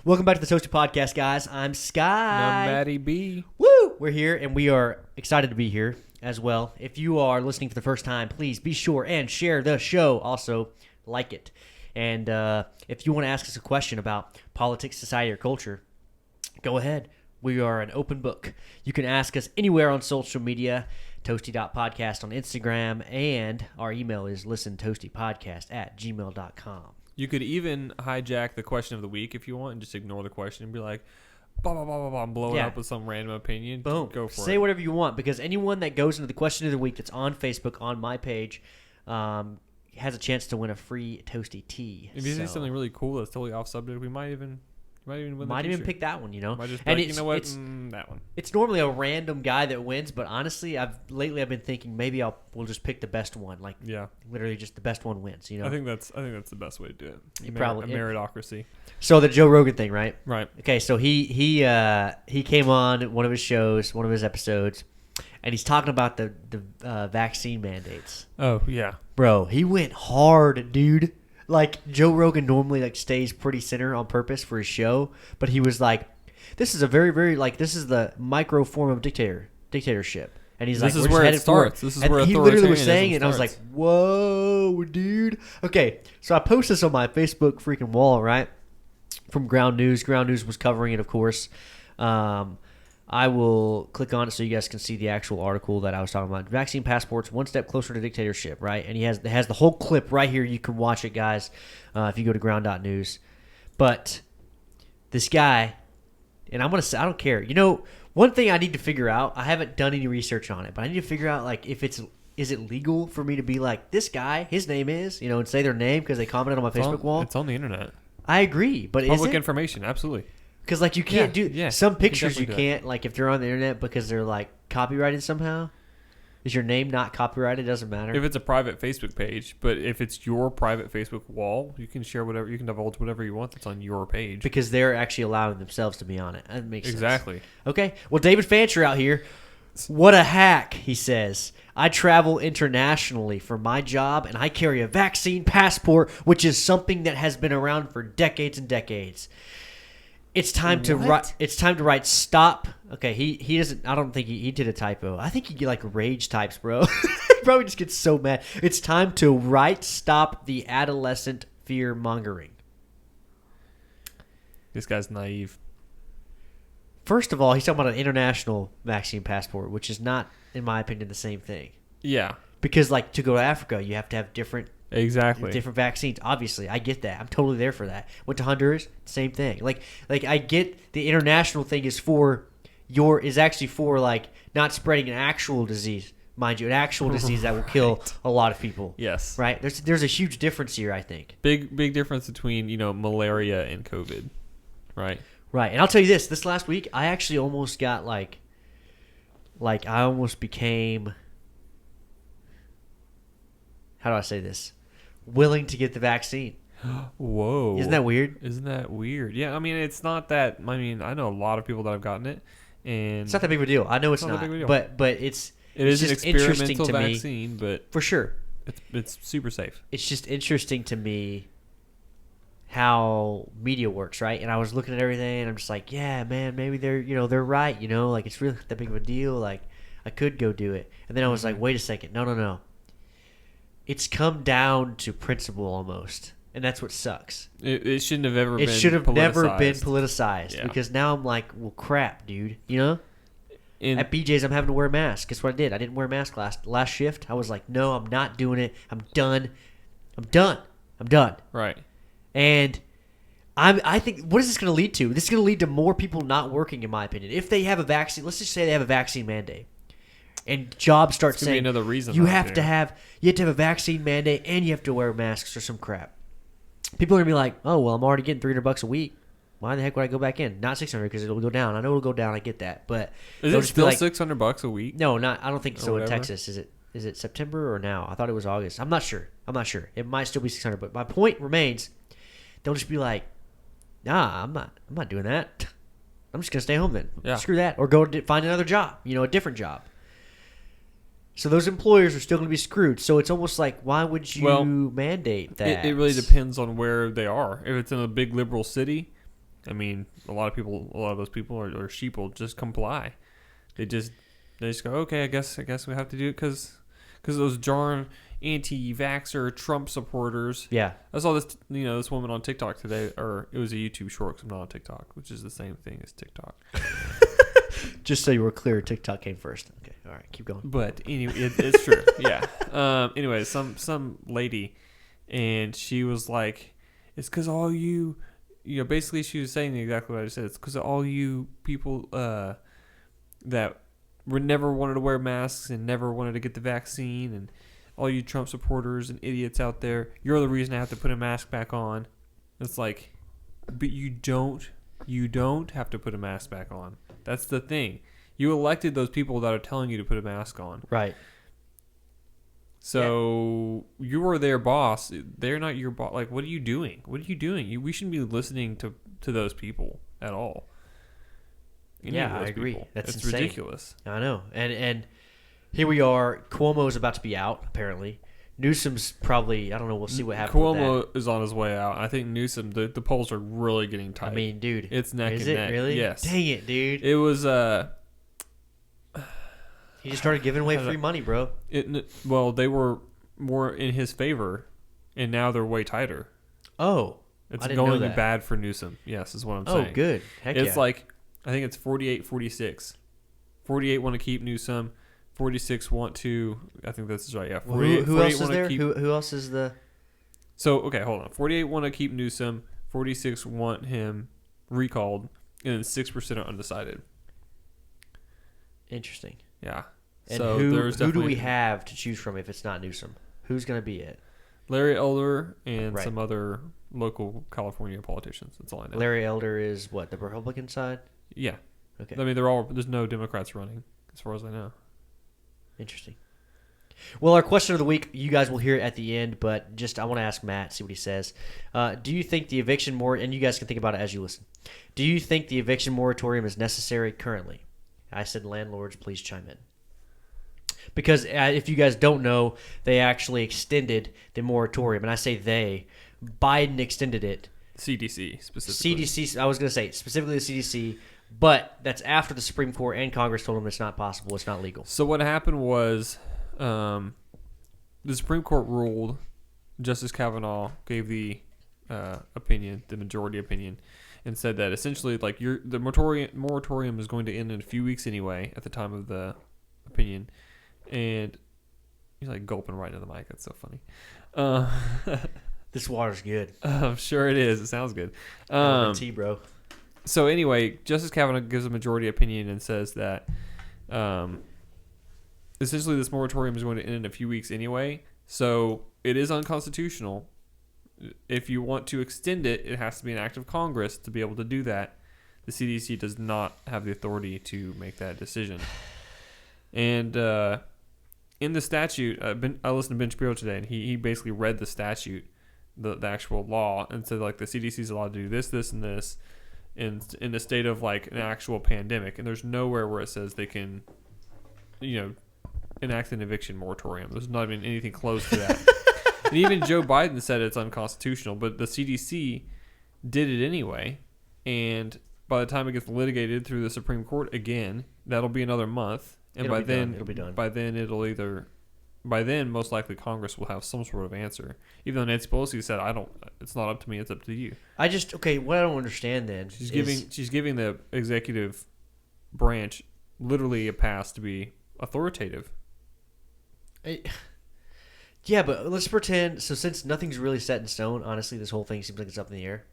Welcome back to the Toasty Podcast, guys. I'm Skye. I'm Matty B. Woo! We're here, and we are excited to be here as well. If you are listening for the first time, please be sure and share the show. Also, like it. And if you want to ask us a question about politics, society, or culture, go ahead. We are an open book. You can ask us anywhere on social media, toasty.podcast on Instagram, and our email is listentoastypodcast@gmail.com. You could even hijack the question of the week if you want and just ignore the question and be like, blah, blah, blah, blah, blah, and blow it up with some random opinion. Boom. Go for it. Say whatever you want, because anyone that goes into the question of the week that's on Facebook, on my page, has a chance to win a free Toasty tee. If you say something really cool that's totally off subject, we might even win the might even t-shirt. pick that one, you know. Might just be and like, you know what, that one. It's normally a random guy that wins, but honestly, I've been thinking maybe we'll just pick the best one, like literally just the best one wins. You know, I think that's the best way to do it. Meritocracy. So the Joe Rogan thing, right? Right. Okay, so he came on one of his shows, one of his episodes, and he's talking about the vaccine mandates. Oh yeah, bro, he went hard, dude. Like, Joe Rogan normally stays pretty center on purpose for his show, but he was like, this is a very, very, this is the micro form of dictatorship. And he's this is where it starts. This is where he literally was saying it, starts. and I was like, whoa, dude. Okay, so I posted this on my Facebook freaking wall, right, from Ground News. Ground News was covering it, of course. I will click on it so you guys can see the actual article that I was talking about. Vaccine passports, one step closer to dictatorship, right? And it has the whole clip right here. You can watch it, guys, if you go to ground.news. But this guy, and I'm going to say, I don't care. You know, one thing I need to figure out, I haven't done any research on it, but I need to figure out, if is it legal for me to be like, this guy, his name is, and say their name because they commented on my Facebook wall? It's on the internet. I agree, but is it? Public information, absolutely. Because, you can't do some pictures you can't, if they're on the internet because they're, copyrighted somehow. Is your name not copyrighted? It doesn't matter. If it's a private Facebook page, but if it's your private Facebook wall, you can share whatever, you can divulge whatever you want that's on your page. Because they're actually allowing themselves to be on it. That makes sense. Exactly. Okay. Well, David Fancher out here, what a hack, he says. I travel internationally for my job, and I carry a vaccine passport, which is something that has been around for decades and decades. It's time to write. It's time to write stop. Okay, he doesn't. I don't think he did a typo. I think he rage types, bro. He probably just gets so mad. It's time to write stop the adolescent fear mongering. This guy's naive. First of all, he's talking about an international vaccine passport, which is not, in my opinion, the same thing. Yeah. Because to go to Africa, you have to have different vaccines. Obviously, I get that. I'm totally there for that. Went to Honduras, same thing. I get the international thing is actually for not spreading an actual disease, mind you, an actual disease that will kill a lot of people. Yes. Right? There's a huge difference here, I think. Big difference between, malaria and COVID. Right. Right. And I'll tell you this last week, I actually almost got I almost became, how do I say this? Willing to get the vaccine. Whoa. Isn't that weird? Yeah, I mean, it's not that. I mean, I know a lot of people that have gotten it, and it's not that big of a deal. I know it's not, but it is an just interesting experimental to vaccine, but for sure, it's super safe. It's just interesting to me how media works, right? And I was looking at everything, and I'm just like, yeah, man, maybe they're right, it's really not that big of a deal. I could go do it, and then I was like, wait a second, no. It's come down to principle almost, and that's what sucks. It shouldn't have ever been. It should have never been politicized because now I'm like, well, crap, dude. At BJ's, I'm having to wear a mask. Guess what I did? I didn't wear a mask last shift. I was like, no, I'm not doing it. I'm done. Right. And I think, what is this going to lead to? This is going to lead to more people not working, in my opinion. If they have a vaccine, let's just say they have a vaccine mandate. And jobs start saying another reason you have to have a vaccine mandate and you have to wear masks or some crap. People are gonna be like, oh well, I'm already getting $300 a week. Why the heck would I go back in? Not 600 because it'll go down. I know it'll go down. I get that, but is it still $600 a week? No, not. I don't think so. In Texas, is it September or now? I thought it was August. I'm not sure. It might still be 600. But my point remains, they'll just be like, nah, I'm not doing that. I'm just gonna stay home then. Yeah. Screw that, or go find another job. A different job. So those employers are still going to be screwed. So it's almost like, why would you mandate that? It really depends on where they are. If it's in a big liberal city, I mean, a lot of those people are sheeple, just comply. They just go, okay, I guess we have to do it because those darn anti-vaxxer Trump supporters. Yeah. I saw this woman on TikTok today, or it was a YouTube short because I'm not on TikTok, which is the same thing as TikTok. Just so you were clear, TikTok came first. Okay, all right, keep going. But anyway, it's true. Yeah. Anyway, some lady, and she was like, it's because all you basically she was saying exactly what I just said. It's because all you people that never wanted to wear masks and never wanted to get the vaccine, and all you Trump supporters and idiots out there, you're the reason I have to put a mask back on. It's like, but you don't have to put a mask back on. That's the thing. You elected those people that are telling you to put a mask on. Right. So you are their boss. They're not your boss. Like, what are you doing? We shouldn't be listening to those people at all. I agree. People. That's it's insane. ridiculous. I know. And here we are. Cuomo is about to be out, apparently. Newsom's probably, I don't know, we'll see what happens Cuomo with that. is on his way out. I think Newsom, the polls are really getting tight. I mean, dude. It's neck is and it neck. really? Yes. Dang it, dude. It was, he just started giving away free money, bro. Well, they were more in his favor, and now they're way tighter. Oh. It's I didn't know going that. bad for Newsom. Yes, is what I'm saying. Oh, good. Heck It's yeah. like, I think it's 48-46. 48 want to keep Newsom. 46 want to, I think this is right, yeah. 48, who 48 else is wanna there? keep- Who else is the... So, okay, hold on. 48 want to keep Newsom. 46 want him recalled. And then 6% are undecided. Interesting. Yeah. And so who there's do we definitely have to choose from if it's not Newsom? Who's going to be it? Larry Elder and Right. some other local California politicians. That's all I know. Larry Elder is what, the Republican side? Yeah. Okay. I mean, there's no Democrats running, as far as I know. Interesting. Well, our question of the week, you guys will hear it at the end, but just I want to ask Matt, see what he says. Do you think the eviction moratorium, and you guys can think about it as you listen, do you think the eviction moratorium is necessary currently? I said landlords, please chime in. Because if you guys don't know, they actually extended the moratorium, and I say they. Biden extended it. CDC, specifically. CDC, I was going to say specifically the CDC, but that's after the Supreme Court and Congress told them it's not possible, it's not legal. So what happened was the Supreme Court ruled, Justice Kavanaugh gave the opinion, the majority opinion, and said that essentially like the moratorium is going to end in a few weeks anyway at the time of the opinion. And he's like gulping right into the mic. That's so funny. This water's good. I'm sure it is. It sounds good. Tea, bro. So anyway, Justice Kavanaugh gives a majority opinion and says that essentially this moratorium is going to end in a few weeks anyway. So it is unconstitutional. If you want to extend it, it has to be an act of Congress to be able to do that. The CDC does not have the authority to make that decision. And in the statute, I listened to Ben Shapiro today, and he basically read the statute, the actual law, and said like the CDC is allowed to do this, this, and this, in the state of like an actual pandemic. And there's nowhere where it says they can, enact an eviction moratorium. There's not even anything close to that. And even Joe Biden said it's unconstitutional, but the CDC did it anyway. And by the time it gets litigated through the Supreme Court again, that'll be another month. And It'll by be done. By then, most likely Congress will have some sort of answer. Even though Nancy Pelosi said, it's not up to me, it's up to you. What I don't understand then She's giving the executive branch literally a pass to be authoritative. Yeah, but let's pretend, so since nothing's really set in stone, honestly, this whole thing seems like it's up in the air.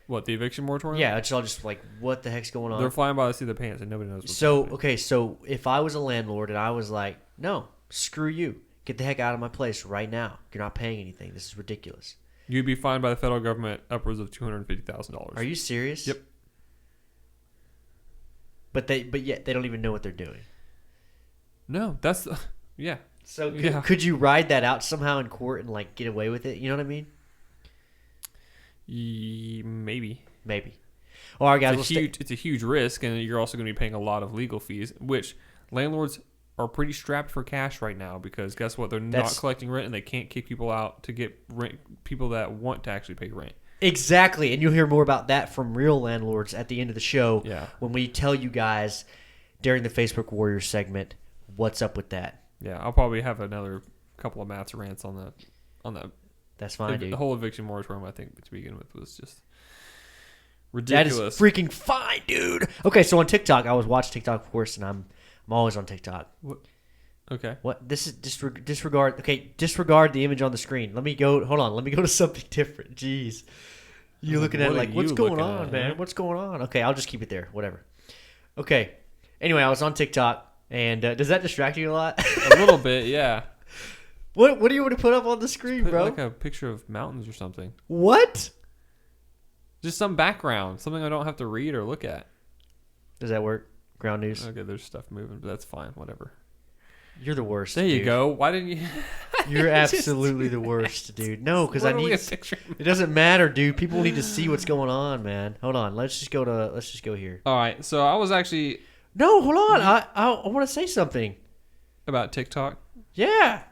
What, the eviction moratorium? Yeah, it's all just like, what the heck's going on? They're flying by the seat of their pants and nobody knows what's happening. Okay, so if I was a landlord and I was like, no, screw you. Get the heck out of my place right now. You're not paying anything. This is ridiculous. You'd be fined by the federal government upwards of $250,000. Are you serious? Yep. But yet they don't even know what they're doing. No, that's... Yeah. So could you ride that out somehow in court and like get away with it? You know what I mean? Maybe. All right, guys. It's a huge risk, and you're also going to be paying a lot of legal fees, which landlords are pretty strapped for cash right now because guess what? They're not collecting rent, and they can't kick people out to get rent. People that want to actually pay rent. Exactly, and you'll hear more about that from real landlords at the end of the show. Yeah. When we tell you guys during the Facebook Warriors segment what's up with that. Yeah, I'll probably have another couple of Matt's rants on the That's fine, dude. The whole Eviction Wars room, I think, to begin with, was just ridiculous. That is freaking fine, dude. Okay, so on TikTok, I was watching TikTok, of course, and I'm always on TikTok. What? Okay. What? This is disregard. Okay, disregard the image on the screen. Let me go. Hold on. Let me go to something different. Jeez, you're looking at it like, what's going on, man? What's going on? Okay, I'll just keep it there. Whatever. Okay. Anyway, I was on TikTok, and does that distract you a lot? A little bit, yeah. What do you want to put up on the screen, bro? Like a picture of mountains or something. What? Just some background, something I don't have to read or look at. Does that work? Ground news. Okay, there's stuff moving, but that's fine. Whatever. You're the worst. There you dude. go. Why didn't you? You're absolutely the worst, dude. No, because I need a picture. It doesn't matter, dude. People need to see what's going on, man. Hold on. Let's just go here. All right. So I was actually No, hold on. I want to say something. about TikTok. Yeah.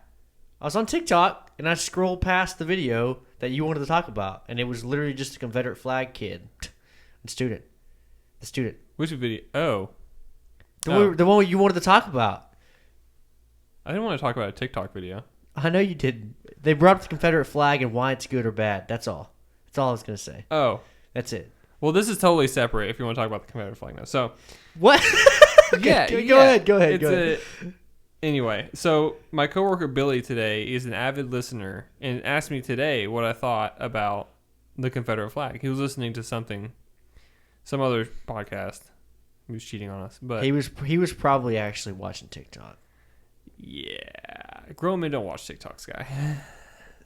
I was on TikTok and I scrolled past the video that you wanted to talk about, and it was literally just a Confederate flag kid, the student. Which video? Oh, The one you wanted to talk about. I didn't want to talk about a TikTok video. I know you didn't. They brought up the Confederate flag and why it's good or bad. That's all. That's all I was gonna say. Oh, That's it. well, this is totally separate. If you want to talk about the Confederate flag now, so What? yeah, Go ahead. Anyway, so my coworker Billy today is an avid listener and asked me today what I thought about the Confederate flag. He was listening to some other podcast. He was cheating on us, but He was probably actually watching TikTok. yeah, grown men don't watch TikTok, Skye.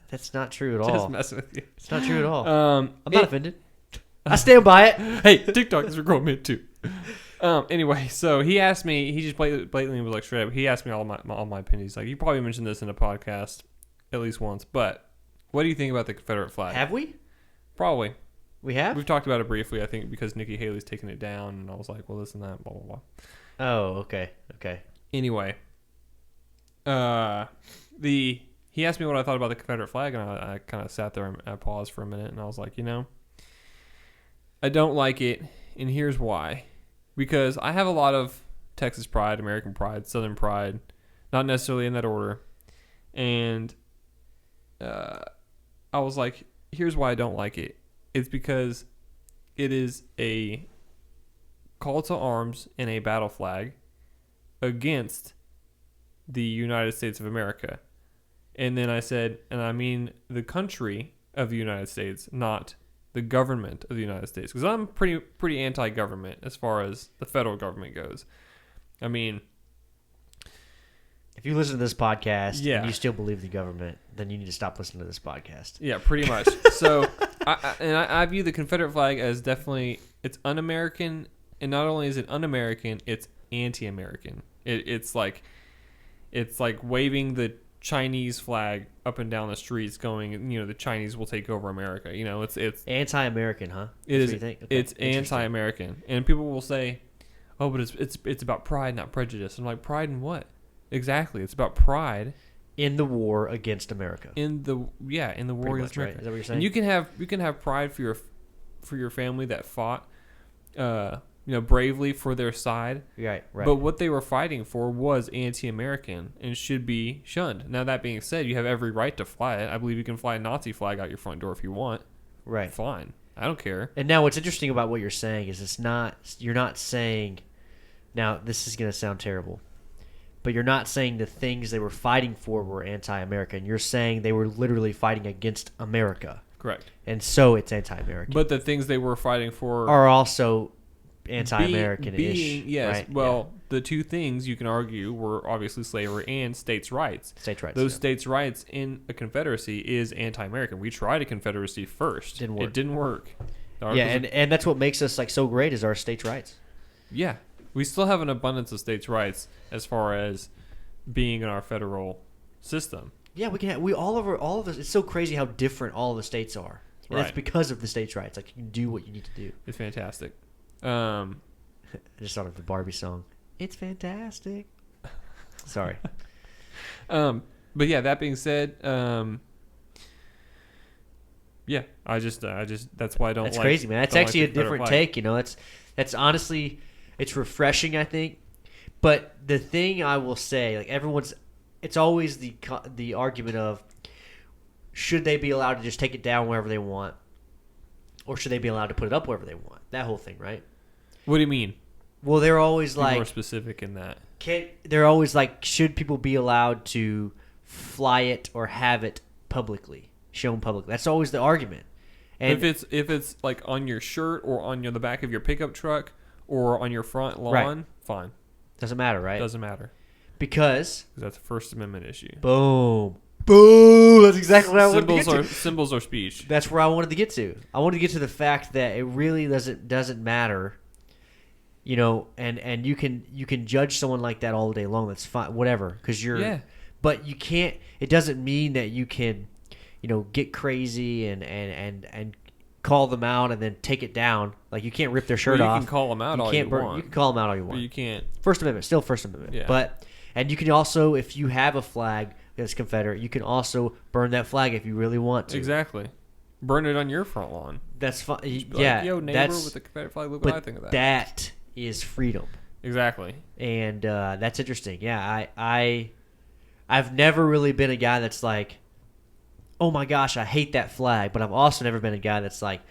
That's not true at all. Just messing with you. It's not true at all. I'm I'm not offended. I stand by it. Hey, TikTok is for grown men too. Anyway, so he asked me. He just blatantly was like straight up. He asked me all my opinions. Like, you probably mentioned this in a podcast at least once, but what do you think about the Confederate flag? Have we? Probably. We have? We've talked about it briefly, I think, because Nikki Haley's taking it down, and I was like, well, this and that, blah blah blah. Oh, okay. Anyway, he asked me what I thought about the Confederate flag, and I kind of sat there and I paused for a minute, and I was like, I don't like it, and here's why. Because I have a lot of Texas pride, American pride, Southern pride, not necessarily in that order, and I was like, here's why I don't like it. It's because it is a call to arms and a battle flag against the United States of America. And then I said, and I mean the country of the United States, not the government of the United States. Because I'm pretty anti-government as far as the federal government goes. I mean, If you listen to this podcast Yeah. and you still believe the government, then you need to stop listening to this podcast. yeah, pretty much. So, I view the Confederate flag as definitely, it's un-American, and not only is it un-American, it's anti-American. It's like waving the Chinese flag up and down the streets, going, the Chinese will take over America. It's Anti-American, huh? it That's is. what you think? Okay, It's interesting. anti-American, and people will say, "Oh, but it's about pride, not prejudice." I'm like, pride in what? Exactly, it's about pride In the war against America. in the war Pretty against much, right? America. Is that what you're saying? And you can have pride for your family that fought, bravely for their side. Right. But what they were fighting for was anti-American and should be shunned. Now, that being said, you have every right to fly it. I believe you can fly a Nazi flag out your front door if you want. Right. Fine. I don't care. And now what's interesting about what you're saying is you're not saying, now this is going to sound terrible, but you're not saying the things they were fighting for were anti-American. You're saying they were literally fighting against America. Correct. And so it's anti-American. But the things they were fighting for are also anti-American-ish. Yes. Right? Well, the two things you can argue were obviously slavery and states' rights. States' rights. Those yeah. states' rights in a confederacy is anti-American. We tried a confederacy first. Didn't work. It didn't work. Yeah, and that's what makes us like so great is our states' rights. Yeah. We still have an abundance of states' rights as far as being in our federal system. Yeah, all of us. It's so crazy how different all of the states are, and Right. it's because of the states' rights. Like you can do what you need to do. It's fantastic. I just thought of the Barbie song. It's fantastic. Sorry. But yeah, that being said, Yeah, I just that's why I don't. That's like, crazy, man. That's don't actually like a the Confederate different flag. take. You know, that's honestly, it's refreshing, I think. But the thing I will say, like it's always the argument of should they be allowed to just take it down wherever they want, or should they be allowed to put it up wherever they want? That whole thing, right? What do you mean? Well, they're always Be more like, specific in that. they're always like, should people be allowed to fly it or have it publicly, shown publicly? That's always the argument. And if it's like on your shirt or on the back of your pickup truck or on your front lawn, Right. fine. doesn't matter, right? Doesn't matter Because because that's a First Amendment issue. boom, that's exactly what I wanted to get to. Symbols are speech. That's where I wanted to get to. I wanted to get to the fact that it really doesn't matter, you know, and you can judge someone like that all day long. That's fine, whatever, because Yeah. but you can't. It doesn't mean that you can, you know, get crazy and call them out and then take it down. Like you can't rip their shirt Well, you off. can call them out all you want. You can call them out all you But want. you can't. First Amendment, still First Amendment. Yeah. And you can also, if you have a flag that's Confederate, you can also burn that flag if you really want to. Exactly. Burn it on your front lawn. That's fine. Just be Yeah, like, yo, neighbor with the Confederate flag, look what I think of that. That is freedom, Exactly. and that's interesting. Yeah, I've never really been a guy that's like, oh my gosh, I hate that flag, but I've also never been a guy that's like,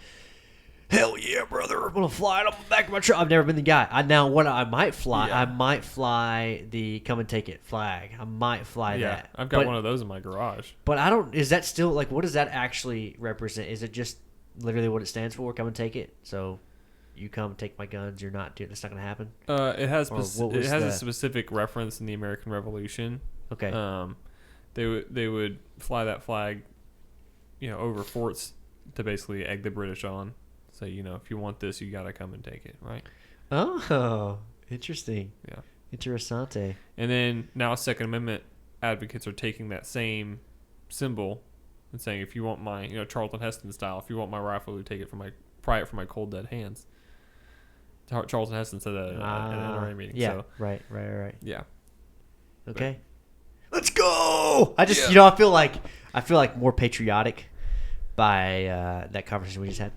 hell yeah, brother, I'm gonna fly it up the back of my truck. I've never been the guy. What I might fly, Yeah. I might fly the come and take it flag. I might fly Yeah, that. I've got But- one of those in my garage. But I don't. Is that still like? What does that actually represent? Is it just literally what it stands for? Come and take it. So, you come take my guns. You're not. Dude, that's not gonna happen. It has Or what it was has a that? specific reference in the American Revolution. Okay. They would fly that flag, you know, over forts to basically egg the British on. Say, you know, if you want this, you gotta come and take it, right? Oh, interesting. Yeah. Interessante. And then now Second Amendment advocates are taking that same symbol and saying, if you want my, you know, Charlton Heston style, if you want my rifle, you take it from pry it from my cold dead hands. Charlton Heston said that at an NRA meeting. Yeah. So, Right. yeah. Okay. Let's go. I just, Yeah. you know, I feel like more patriotic by that conversation we just had.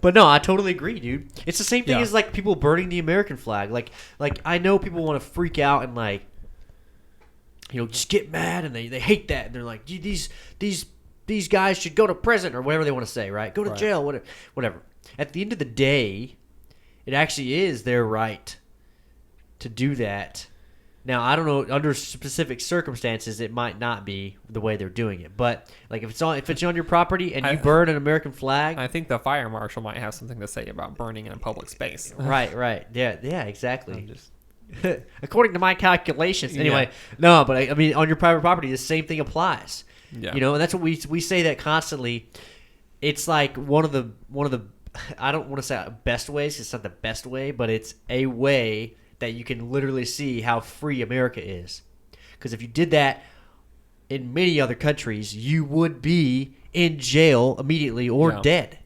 But no, I totally agree, dude. It's the same thing Yeah. as like people burning the American flag. Like I know people want to freak out and like, you know, just get mad and they hate that and they're like, these guys should go to prison or whatever they want to say, right? Go to Right. jail, whatever. At the end of the day, it actually is their right to do that. Now, I don't know, under specific circumstances, it might not be the way they're doing it. But like if it's on your property and you burn an American flag, I think the fire marshal might have something to say about burning in a public space. right, yeah, exactly. I'm just- According to my calculations, anyway. No, but I mean, on your private property, the same thing applies. Yeah. You know, and that's what we say that constantly. It's like one of the I don't want to say best ways. It's not the best way, but it's a way that you can literally see how free America is. Because if you did that in many other countries, you would be in jail immediately or dead.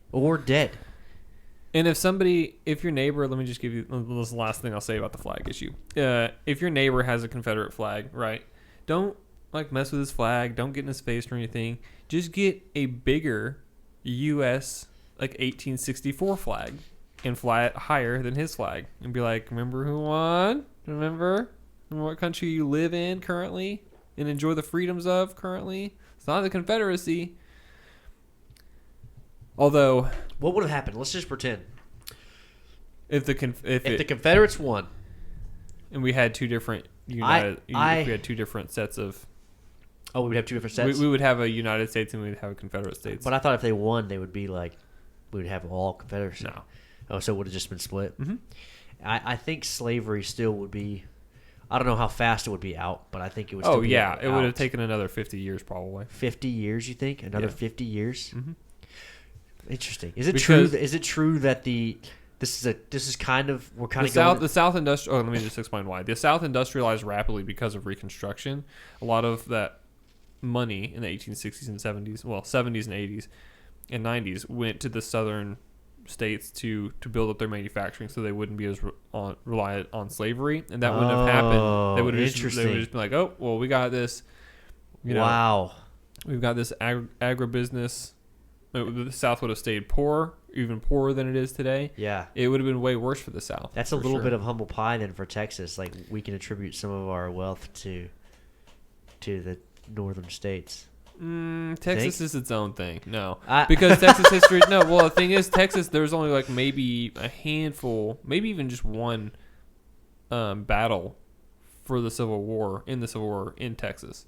And if your neighbor, let me just give you this is the last thing I'll say about the flag issue. If your neighbor has a Confederate flag, right? Don't like mess with his flag. Don't get in his face or anything. Just get a bigger U.S. like 1864 flag and fly it higher than his flag and be like, remember who won? Remember what country you live in currently and enjoy the freedoms of currently? It's not the Confederacy. Although, what would have happened? Let's just pretend if the Confederates won, and we had two different if we had two different sets of, we would have two different sets. we would have a United States and we'd have a Confederate States. But I thought if they won, they would be like, we would have all Confederacy. No. Oh, so it would have just been split. Mm-hmm. I think slavery still would be. I don't know how fast it would be out, but I think it would. Still Oh be yeah, it would have out. taken another 50 years probably. 50 years, you think? Another 50 years? Mm-hmm. Interesting. Is it Because- true? Is it true that this is kind of we're kind The of going? the South industrial. Oh, let me just explain why. The South industrialized rapidly because of Reconstruction. A lot of that money in the 1860s and 70s, well, 70s and 80s and 90s went to the southern states to build up their manufacturing, so they wouldn't be as reliant on slavery, and that wouldn't have happened. They would have just been like, oh, well, we got this. You know, Wow. We've got this agribusiness. The South would have stayed poor, even poorer than it is today. Yeah. It would have been way worse for the South. That's a little bit of humble pie then for Texas. Like, we can attribute some of our wealth to the northern states. Texas is its own thing. No. Because Texas history... No, well, the thing is, Texas, there's only like maybe a handful, maybe even just one battle for the Civil War, in Texas.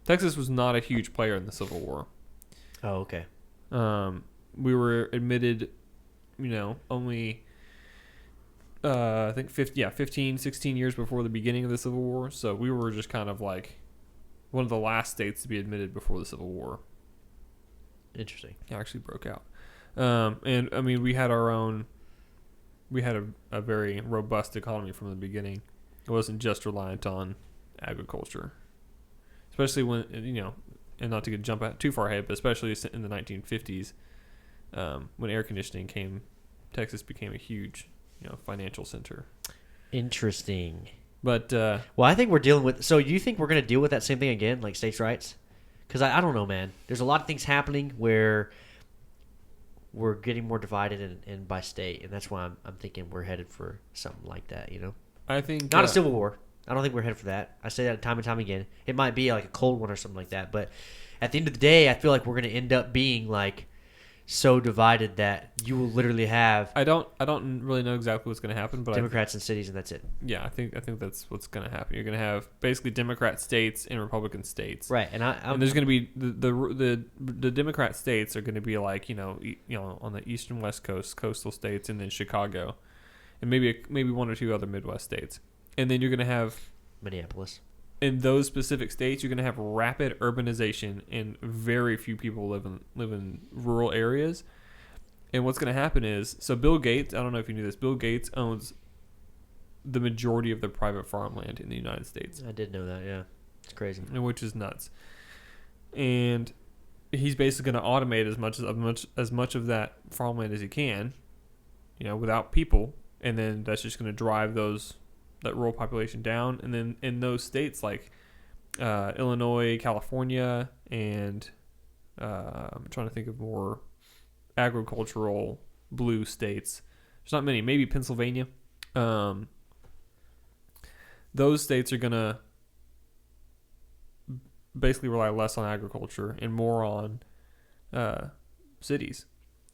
Texas was not a huge player in the Civil War. Oh, okay. We were admitted, only, I think 15, 16 years before the beginning of the Civil War. So we were just kind of like one of the last states to be admitted before the Civil War. Interesting. It actually broke out. And I mean, we had a very robust economy from the beginning. It wasn't just reliant on agriculture, especially when, and not to jump too far ahead, but especially in the 1950s, when air conditioning came, Texas became a huge, financial center. Interesting. But well, I think we're dealing with. So, you think we're going to deal with that same thing again, like states' rights? Because I don't know, man. There's a lot of things happening where we're getting more divided and by state, and that's why I'm thinking we're headed for something like that. I think not a civil war. I don't think we're headed for that. I say that time and time again. It might be like a cold one or something like that, but at the end of the day, I feel like we're going to end up being like so divided that you will literally have. I don't really know exactly what's going to happen, but Democrats in cities, and that's it. Yeah, I think that's what's going to happen. You're going to have basically Democrat states and Republican states, right? And there's going to be the Democrat states are going to be like on the east and west coast, coastal states, and then Chicago, and maybe one or two other Midwest states. And then you're going to have Minneapolis. In those specific states, you're going to have rapid urbanization and very few people live in rural areas. And what's going to happen is, so Bill Gates, I don't know if you knew this, Bill Gates owns the majority of the private farmland in the United States. I did know that, yeah. It's crazy. Which is nuts. And he's basically going to automate as much of that farmland as he can, without people. And then that's just going to drive that rural population down. And then in those states like Illinois, California, and I'm trying to think of more agricultural blue states. There's not many. Maybe Pennsylvania. Those states are going to basically rely less on agriculture and more on cities.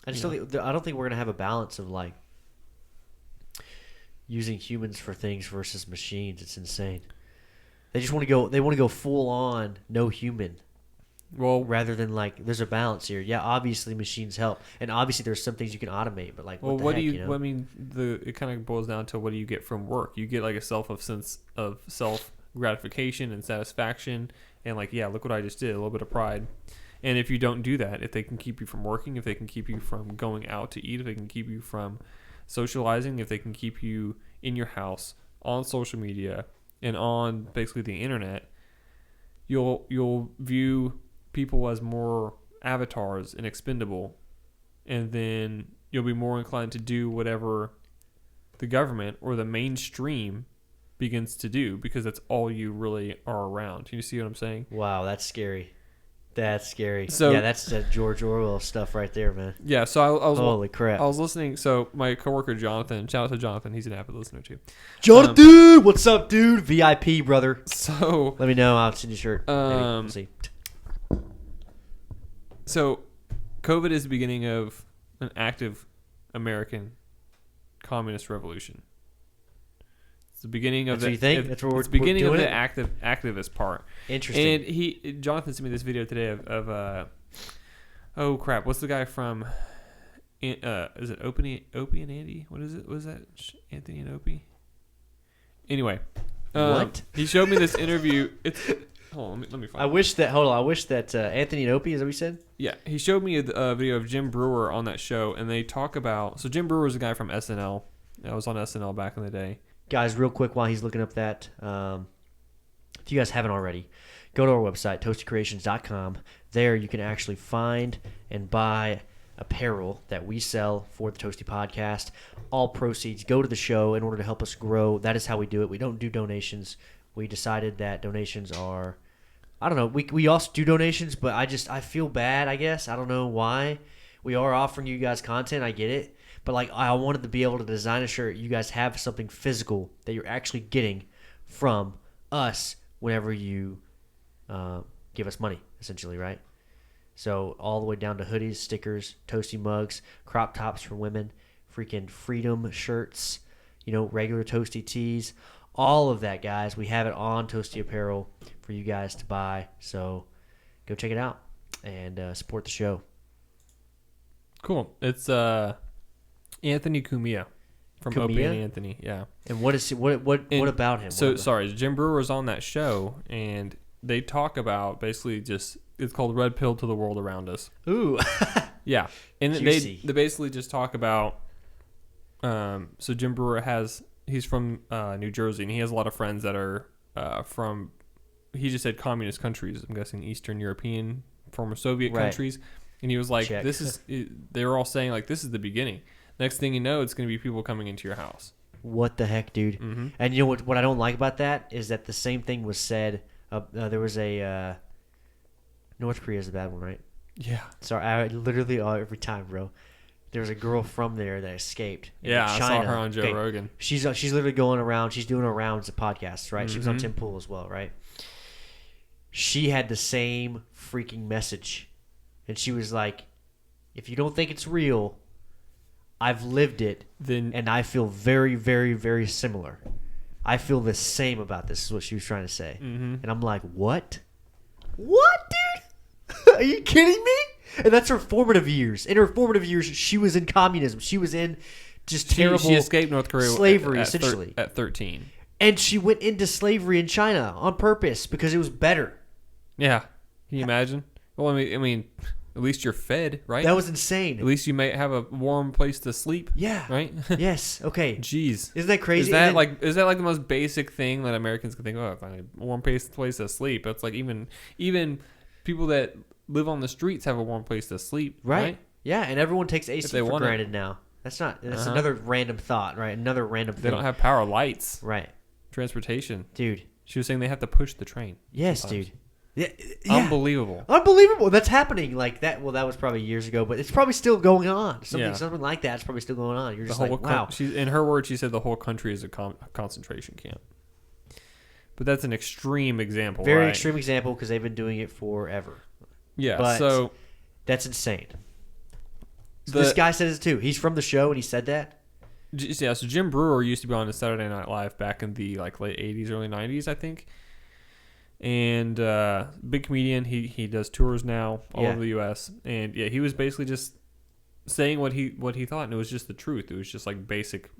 I don't think we're going to have a balance of like using humans for things versus machines. It's insane. They just want to go. They want to go full on no human. Well, rather than like, there's a balance here. Yeah, obviously machines help, and obviously there's some things you can automate. But like, well, I mean, it kind of boils down to what do you get from work? You get like a sense of self gratification and satisfaction, and like, yeah, look what I just did. A little bit of pride. And if you don't do that, if they can keep you from working, if they can keep you from going out to eat, if they can keep you from socializing, if they can keep you in your house on social media and on basically the internet, you'll view people as more avatars and expendable, and then you'll be more inclined to do whatever the government or the mainstream begins to do, because that's all you really are around. You see what I'm saying? Wow, that's scary. That's scary. So, yeah, that's the George Orwell stuff right there, man. Yeah, so I was holy crap. I was listening. So my coworker Jonathan, shout out to Jonathan, he's an avid listener too. Jonathan, what's up, dude? VIP, brother. So let me know. I'll send you a shirt. We'll see. So, COVID is the beginning of an active American communist revolution. It's the beginning of That's what you think? That's what we're beginning doing of the activist part. Interesting. And Jonathan sent me this video today of oh crap, what's the guy from? Is it Opie and Andy? What is it? Was that Anthony and Opie? Anyway, what? He showed me this interview. It's hold on, let me find. I wish that Anthony and Opie, is that what you said? Yeah, he showed me a video of Jim Brewer on that show, and they talk about. So Jim Brewer is a guy from SNL. I was on SNL back in the day. Guys, real quick while he's looking up that, if you guys haven't already, go to our website, toastycreations.com. There you can actually find and buy apparel that we sell for the Toasty Podcast. All proceeds go to the show in order to help us grow. That is how we do it. We don't do donations. We decided that donations are I don't know. We also do donations, but I feel bad. I guess I don't know why. We are offering you guys content. I get it, but like I wanted to be able to design a shirt. You guys have something physical that you're actually getting from us whenever you give us money, essentially, right? So all the way down to hoodies, stickers, toasty mugs, crop tops for women, freaking freedom shirts, regular toasty tees, all of that, guys. We have it on Toasty Apparel for you guys to buy. So go check it out and support the show. Cool. It's Anthony Cumia from Opie and Anthony. Yeah. And what about him? So sorry, Jim Brewer was on that show, and they talk about basically just it's called Red Pill to the World Around Us. Ooh. Yeah, and they basically just talk about. So Jim Brewer he's from New Jersey, and he has a lot of friends that are from. He just said communist countries. I'm guessing Eastern European, former Soviet countries. And he was like, Check. They were all saying, like, this is the beginning. Next thing you know, it's going to be people coming into your house. What the heck, dude? Mm-hmm. And you know what I don't like about that is that the same thing was said. There was a North Korea is a bad one, right? Yeah. Sorry, I literally every time, bro. There was a girl from there that escaped. Yeah, China. I saw her on Joe Rogan. She's literally going around. She's doing her rounds of podcasts, right? Mm-hmm. She was on Tim Pool as well, right? She had the same freaking message. And she was like, if you don't think it's real, I've lived it, and I feel very, very, very similar. I feel the same about this, is what she was trying to say. Mm-hmm. And I'm like, what? What, dude? Are you kidding me? And that's her formative years. In her formative years, she was in communism. She was in just terrible She escaped North Korea slavery, essentially. At 13. And she went into slavery in China on purpose because it was better. Yeah. Can you imagine? Well, I mean, at least you're fed, right? That was insane. At least you may have a warm place to sleep. Yeah. Right? Yes. Okay. Jeez. Isn't that crazy? Is that like the most basic thing that Americans can think of? Oh, find a warm place to sleep. It's like even people that live on the streets have a warm place to sleep. Right? Yeah, and everyone takes AC for granted now. That's another random thought, right? Another random thing. They don't have power lights. Right. Transportation. Dude. She was saying they have to push the train. Yes, sometimes. dude. Yeah. Unbelievable. That's happening like that. Well, that was probably years ago, but it's probably still going on. Something like that's probably still going on. You're just like, wow. In her words, she said the whole country is a concentration camp. But that's an extreme example, Very right? extreme example because they've been doing it forever. Yeah, but so that's insane. So this guy says it too. He's from the show and he said that? Yeah, so Jim Brewer used to be on the Saturday Night Live back in the late 80s, early 90s, I think. And big comedian, he does tours now all over the U.S. And yeah, he was basically just saying what he thought, and it was just the truth. It was just like basic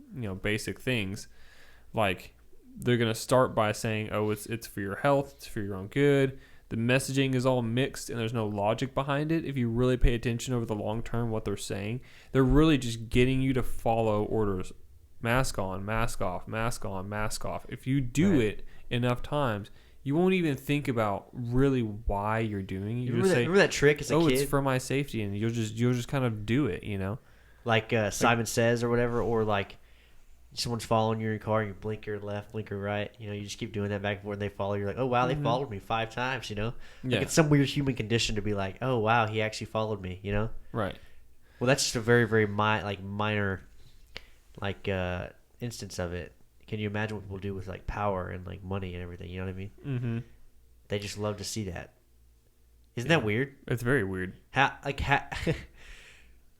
things, like they're gonna start by saying, "Oh, it's for your health, it's for your own good." The messaging is all mixed, and there's no logic behind it. If you really pay attention over the long term, what they're saying, they're really just getting you to follow orders: mask on, mask off, mask on, mask off. If you do it enough times, you won't even think about really why you're doing it. Remember that trick as a kid? Oh, it's for my safety, and you'll just kind of do it, Like Simon Says or whatever, or like someone's following you in your car and you blink your left, blink your right. You just keep doing that back and forth and they follow you. You're like, oh, wow, they followed me 5 times, Like it's some weird human condition to be like, oh, wow, he actually followed me, Right. Well, that's just a very, very minor instance of it. Can you imagine what people do with like power and like money and everything? You know what I mean? Mm-hmm. They just love to see that. Isn't that weird? It's very weird.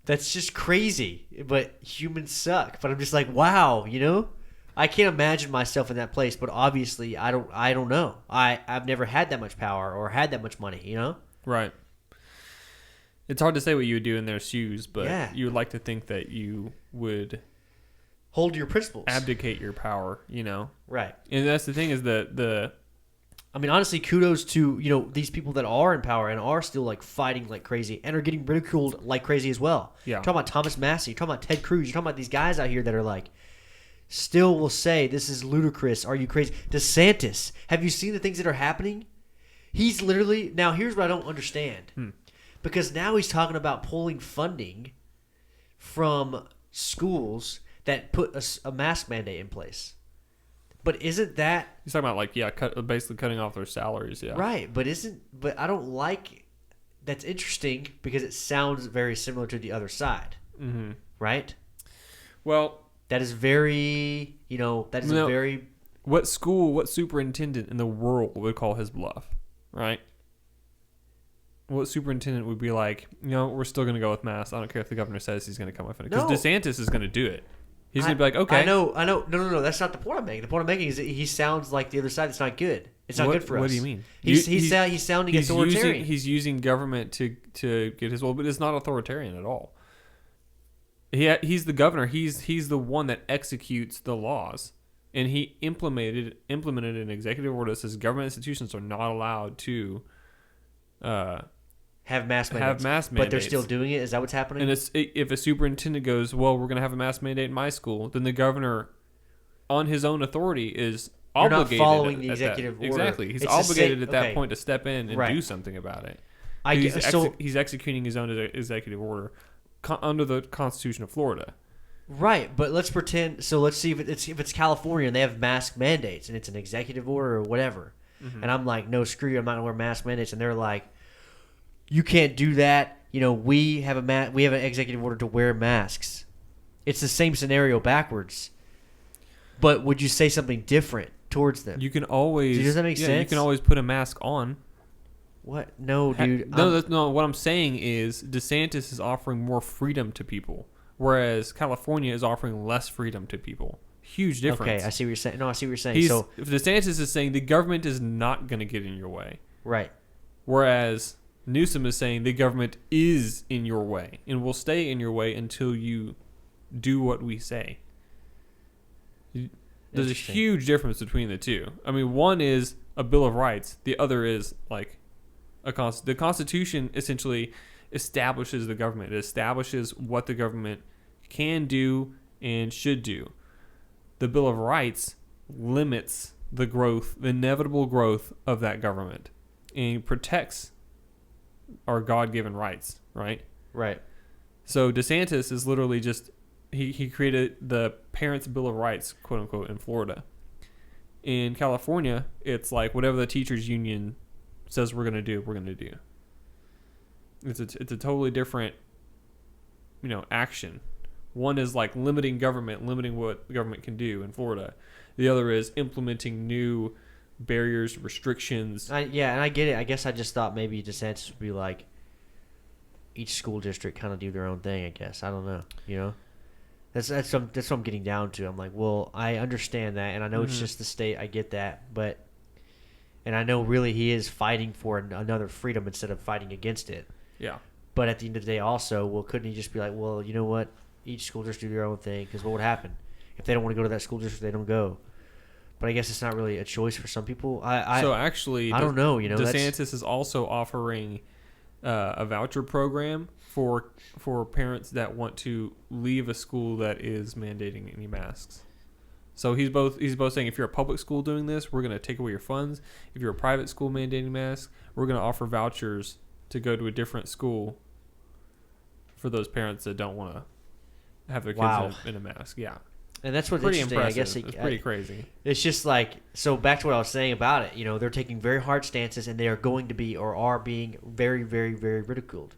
That's just crazy. But humans suck. But I'm just like, wow, I can't imagine myself in that place. But obviously, I don't know. I've never had that much power or had that much money. Right. It's hard to say what you would do in their shoes, but yeah. You would like to think that you would hold your principles, abdicate your power, Right. And that's the thing is I mean, honestly, kudos to, these people that are in power and are still like fighting like crazy and are getting ridiculed like crazy as well. Yeah. You're talking about Thomas Massey, you're talking about Ted Cruz, you're talking about these guys out here that are like, still will say, this is ludicrous. Are you crazy? DeSantis, have you seen the things that are happening? He's literally, now here's what I don't understand. Because now he's talking about pulling funding from schools that put a mask mandate in place. But isn't that He's talking about like basically cutting off their salaries. Yeah. right? But I don't like. That's interesting because it sounds very similar to the other side, Mm-hmm. right? Well, That is very, that is a very. What superintendent in the world would call his bluff, right? What superintendent would be like, we're still going to go with masks. I don't care if the governor says he's going to come with it. Because DeSantis is going to do it. He's going to be like, okay. I know. No. That's not the point I'm making. The point I'm making is that he sounds like the other side. That's not good. It's not good for us. What do you mean? He's sounding authoritarian. He's using government to get his will, but it's not authoritarian at all. He's the governor. He's the one that executes the laws, and he implemented an executive order that says government institutions are not allowed to have mask mandates. But they're still doing it. Is that what's happening? And if a superintendent goes, well, we're going to have a mask mandate in my school, then the governor, on his own authority, is obligated. You're not following the executive order. Exactly. He's obligated at that point to step in and do something about it. He's executing his own executive order under the Constitution of Florida. Right, but let's pretend. So let's see if it's California and they have mask mandates and it's an executive order or whatever. Mm-hmm. And I'm like, no, screw you, I'm not gonna wear mask mandates. And they're like, you can't do that. We have an executive order to wear masks. It's the same scenario backwards. But would you say something different towards them? You can always. Does that make sense? You can always put a mask on. What? No, dude. No. What I'm saying is DeSantis is offering more freedom to people, whereas California is offering less freedom to people. Huge difference. Okay, I see what you're saying. No, I see what you're saying. So if DeSantis is saying the government is not going to get in your way, right? Whereas Newsom is saying the government is in your way and will stay in your way until you do what we say. There's a huge difference between the two. I mean, one is a Bill of Rights. The other is like the Constitution essentially establishes the government. It establishes what the government can do and should do. The Bill of Rights limits the inevitable growth of that government, and protects our God-given rights, right? Right. So DeSantis is literally just he created the Parents' Bill of Rights, quote unquote, in Florida. In California, it's like whatever the teachers union says we're going to do, we're going to do. It's a totally different, action. One is like limiting what the government can do in Florida. The other is implementing new barriers, restrictions. And I get it. I guess I just thought maybe DeSantis would be like, each school district kind of do their own thing. I guess I don't know. That's what I'm getting down to. I'm like, well, I understand that, and I know it's just the state. I get that, and I know really he is fighting for another freedom instead of fighting against it. Yeah. But at the end of the day, also, well, couldn't he just be like, well, you know what? Each school district do their own thing, because what would happen if they don't want to go to that school district? They don't go. But I guess it's not really a choice for some people. I don't know. DeSantis is also offering a voucher program for parents that want to leave a school that is mandating any masks. So he's both saying if you're a public school doing this, we're going to take away your funds. If you're a private school mandating masks, we're going to offer vouchers to go to a different school for those parents that don't want to have their kids in a mask. Yeah. And that's what's pretty interesting. Impressive. I guess it's pretty crazy. It's just like, so back to what I was saying about it. They're taking very hard stances, and they are going to be or are being very, very, very ridiculed.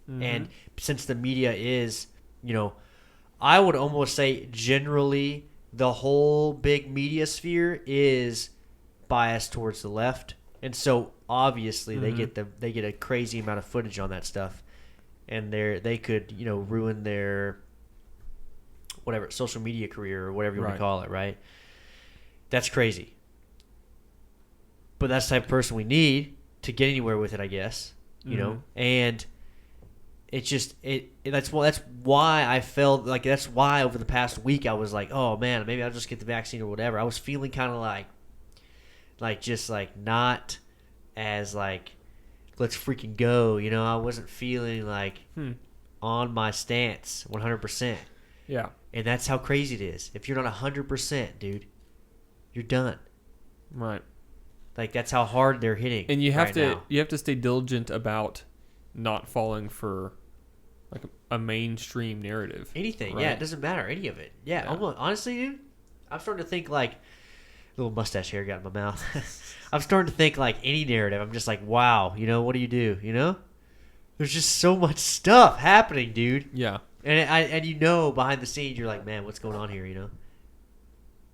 Mm-hmm. And since the media is, I would almost say generally the whole big media sphere is biased towards the left, and so obviously they get a crazy amount of footage on that stuff, and they could ruin their whatever social media career or whatever you want to call it, right? That's crazy. But that's the type of person we need to get anywhere with it, I guess. And it's just that's why I felt like that's why over the past week I was like, oh man, maybe I'll just get the vaccine or whatever. I was feeling kind of like just like not as like let's freaking go, I wasn't feeling like on my stance 100%. Yeah. And that's how crazy it is. If you're not 100%, dude, you're done. Right. Like that's how hard they're hitting. And you have to stay diligent about not falling for like a mainstream narrative. Anything. Right? Yeah, it doesn't matter any of it. Yeah. Honestly, dude, I'm starting to think like Little mustache hair got in my mouth. I'm starting to think like any narrative. I'm just like, wow, what do you do? There's just so much stuff happening, dude. Yeah. And behind the scenes, you're like, man, what's going on here?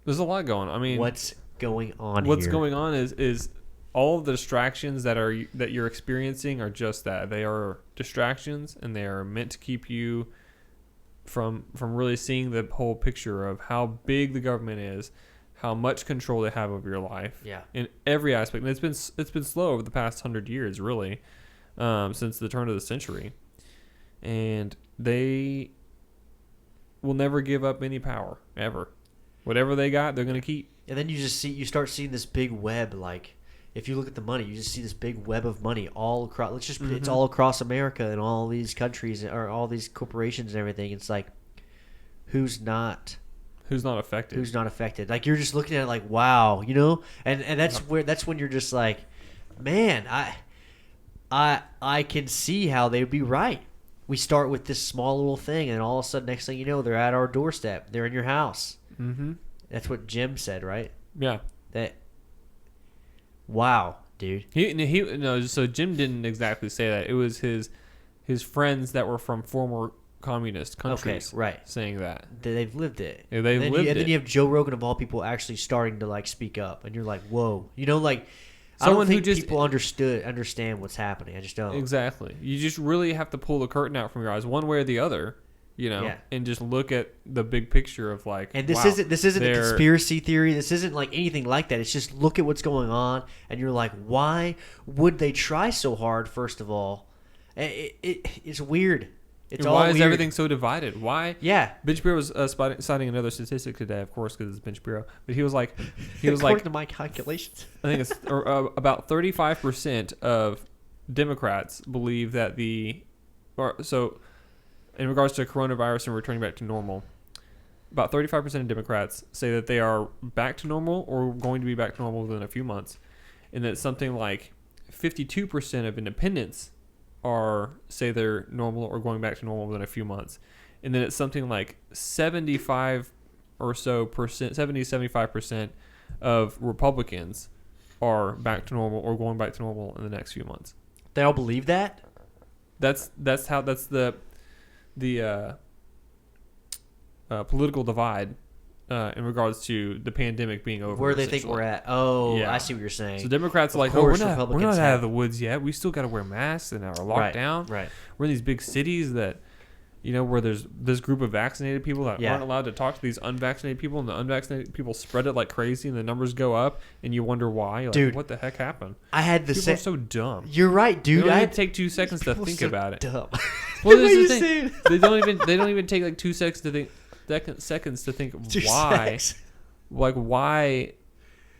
There's a lot going on. I mean, what's going on what's here? going on is all of the distractions that you're experiencing are just that. They are distractions, and they are meant to keep you from really seeing the whole picture of how big the government is, how much control they have over your life. Yeah. In every aspect. And it's been slow over the past 100 years, really, since the turn of the century. And they will never give up any power, ever. Whatever they got, they're going to keep. And then you start seeing this big web. Like, if you look at the money, you just see this big web of money all across. It's all across America and all these countries or all these corporations and everything. It's like, who's not affected? Who's not affected? Like, you're just looking at it like, wow, and that's when you're just like, man, I can see how they would be right. We start with this small little thing, and all of a sudden, next thing you know, they're at our doorstep. They're in your house. Mm-hmm. That's what Jim said, right? Yeah. Wow, dude. So Jim didn't exactly say that. It was his friends that were from former communist countries, right, saying that they've lived it. Yeah, they've lived it. And then you have Joe Rogan of all people actually starting to like speak up, and you're like, whoa, like. Someone I don't think who just people understand what's happening. I just don't. Exactly. You just really have to pull the curtain out from your eyes, one way or the other, and just look at the big picture of like. And this isn't a conspiracy theory. This isn't like anything like that. It's just look at what's going on, and you're like, why would they try so hard? First of all, it's weird. It's all why weird. Is everything so divided? Why? Yeah. Bench Brewer was citing another statistic today, of course, because it's Bench Brewer. But he was like, according to my calculations, I think it's about 35% of Democrats believe that in regards to coronavirus and returning back to normal, about 35% of Democrats say that they are back to normal or going to be back to normal within a few months, and that something like 52% of independents say they're normal or going back to normal within a few months. And then it's something like 75% of Republicans are back to normal or going back to normal in the next few months. They all believe that? That's the political divide in regards to the pandemic being over. Where they think we're at. Oh, yeah. I see what you're saying. So Democrats are like, we're not out of the woods yet. We still got to wear masks and are locked down. Right. We're in these big cities that, where there's this group of vaccinated people that aren't allowed to talk to these unvaccinated people, and the unvaccinated people spread it like crazy, and the numbers go up, and you wonder why. You're dude, like, what the heck happened? I had the people are so dumb. You're right, dude. They don't even take 2 seconds to think about it. Dumb. Well, this is the thing. They don't even take like 2 seconds to think. Seconds to think why. Like why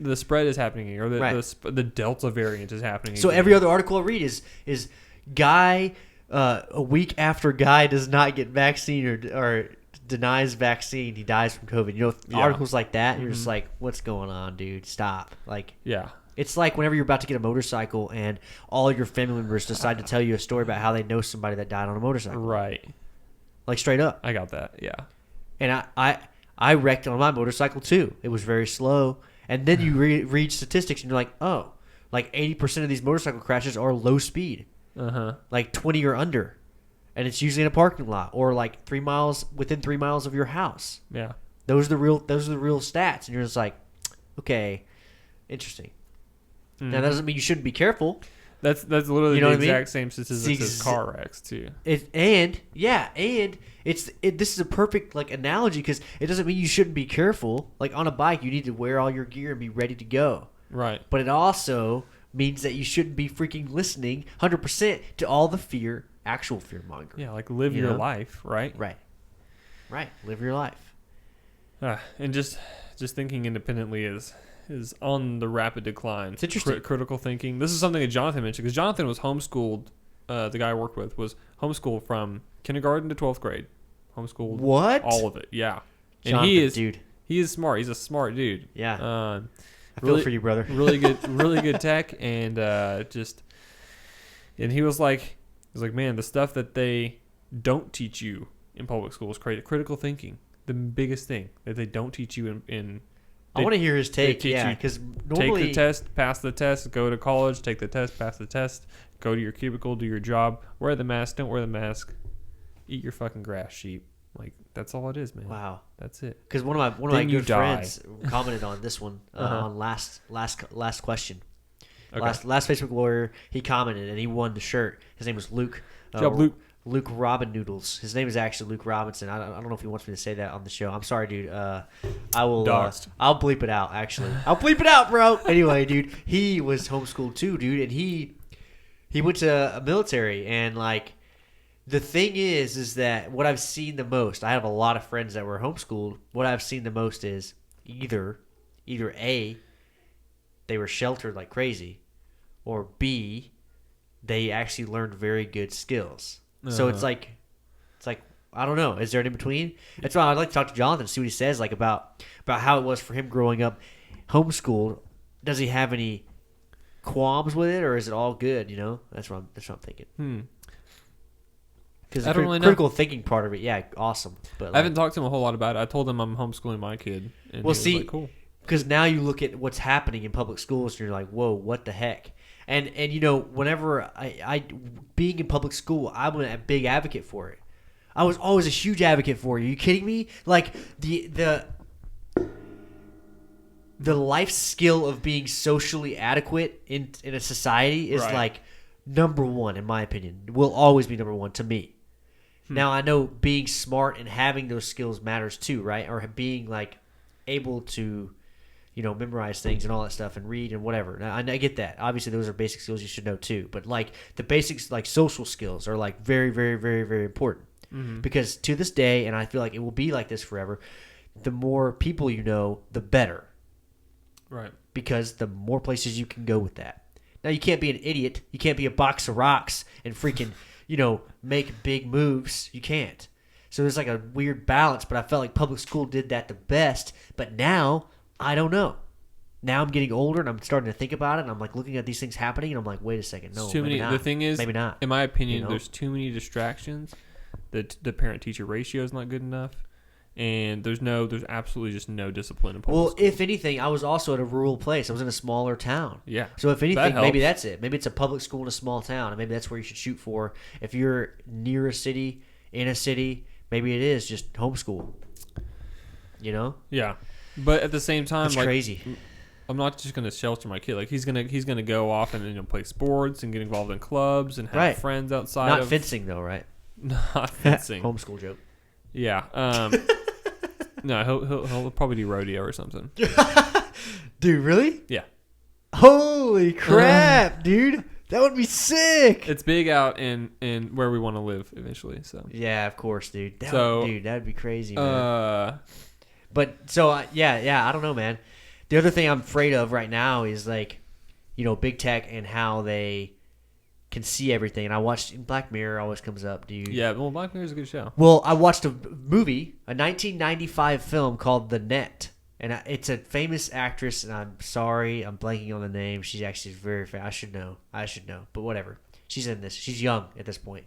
the spread is happening or the Delta variant is happening. So every other article I read is Guy a week after Guy does not get vaccine or denies vaccine, he dies from COVID. Articles like that, and you're just like, what's going on, dude? Stop. Like, yeah. It's like whenever you're about to get a motorcycle and all your family members decide to tell you a story about how they know somebody that died on a motorcycle. Right. Like straight up. I got that. Yeah. And I wrecked on my motorcycle too. It was very slow. And then you read statistics and you're like, oh, like 80% of these motorcycle crashes are low speed. Uh-huh. Like 20 or under. And it's usually in a parking lot or like within 3 miles of your house. Yeah. Those are the real stats. And you're just like, okay, interesting. Mm-hmm. Now that doesn't mean you shouldn't be careful. That's literally the exact same statistics as car wrecks too. This is a perfect like analogy because it doesn't mean you shouldn't be careful. Like on a bike, you need to wear all your gear and be ready to go. Right. But it also means that you shouldn't be freaking listening 100% to all the actual fear mongering. Yeah, like live your life, right? Right. Live your life. And just thinking independently is on the rapid decline. It's interesting. Critical thinking. This is something that Jonathan mentioned because Jonathan was homeschooled. The guy I worked with was homeschooled from kindergarten to 12th grade. Homeschooled. What? All of it. Yeah. And Jonathan, he is smart. He's a smart dude. Yeah. I feel for you, brother. really good tech, and and he was like, man, the stuff that they don't teach you in public schools, critical thinking, the biggest thing that they don't teach you in I want to hear his take. teach Yeah, you because normally take the test, pass the test, go to college, take the test, pass the test, go to your cubicle, do your job, wear the mask, don't wear the mask, eat your fucking grass, sheep. Like, that's all it is, man. Wow. That's it. Because one of my Then you good die. friends commented on this one on last question. Okay. Last Facebook Lawyer, he commented and he won the shirt. His name was Luke. Good job, Luke. Luke Robin Noodles. His name is actually Luke Robinson. I don't know if he wants me to say that on the show. I'm sorry, dude. I will. Doxed. I'll bleep it out. Actually, I'll bleep it out, bro. Anyway, dude, he was homeschooled too, dude, and he went to a military. And like, the thing is that what I've seen the most. I have a lot of friends that were homeschooled. What I've seen the most is either A, they were sheltered like crazy, or B, they actually learned very good skills. So it's like I don't know. Is there an in between? That's why I'd like to talk to Jonathan and see what he says, like about how it was for him growing up homeschooled. Does he have any qualms with it, or is it all good? You know, that's what I'm thinking. Because the critical thinking part of it, yeah, awesome. But I haven't talked to him a whole lot about it. I told him I'm homeschooling my kid. And well, he was see, like, cool. Because now you look at what's happening in public schools, and you're like, whoa, what the heck? And you know, whenever I being in public school, I'm a big advocate for it. I was always a huge advocate for it. Are you kidding me? Like the life skill of being socially adequate in a society is like number one, in my opinion. Will always be number one to me. Now I know being smart and having those skills matters too, right? Or being like able to, you know, memorize things and all that stuff and read and whatever. Now, I get that. Obviously, those are basic skills you should know too. But like the basics, like social skills, are like very, very, very, very important. Because to this day, and I feel like it will be like this forever, the more people you know, the better. Right. Because the more places you can go with that. Now, you can't be an idiot. You can't be a box of rocks and freaking, you know, make big moves. You can't. So there's like a weird balance, but I felt like public school did that the best. But now, I don't know. Now I'm getting older and I'm starting to think about it, and I'm like looking at these things happening, and I'm like, wait a second, no, too maybe many. not. The thing is, maybe not. In my opinion, You know? there's too many distractions. The parent-teacher ratio is not good enough, and there's absolutely just no discipline in public school. If anything, I was also at a rural place. I was in a smaller town. Yeah. So if anything, That maybe helps. that's it. Maybe it's a public school in a small town, and maybe that's where you should shoot for. If you're near a city, in a city, maybe it is just homeschool. You know? Yeah. But at the same time, It's like, crazy. I'm not just gonna shelter my kid. Like he's gonna go off and play sports and get involved in clubs and have friends outside. Not of fencing though, right? Not fencing. Homeschool joke. Yeah. No, he'll probably do rodeo or something. Dude, really? Yeah. Holy crap, dude! That would be sick. It's big out in where we want to live eventually. So Yeah, of course, dude. So, that'd be crazy, man. But so yeah, I don't know, man. The other thing I'm afraid of right now is like, you know, big tech and how they can see everything. And I watched Black Mirror always comes up, dude. Yeah, well, Black Mirror is a good show. Well, I watched a movie, a 1995 film called The Net, and it's a famous actress. And I'm sorry, I'm blanking on the name. She's actually very famous. I should know, but whatever. She's in this. She's young at this point.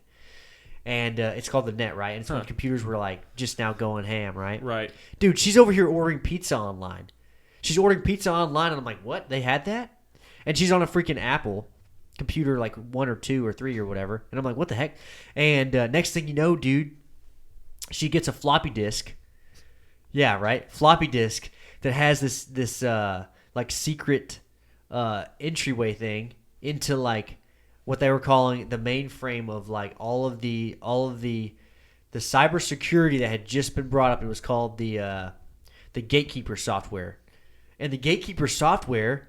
And it's called The Net, right? And it's when computers were like just now going ham, right? Right. Dude, she's over here ordering pizza online. She's ordering pizza online, and I'm like, what? They had that? And she's on a freaking Apple computer, like 1 or 2 or 3 or whatever. And I'm like, what the heck? And next thing you know, dude, she gets a floppy disk. Yeah, right? Floppy disk that has this like secret entryway thing into like what they were calling the mainframe of like all of the cybersecurity that had just been brought up. It was called the Gatekeeper software. And the Gatekeeper software,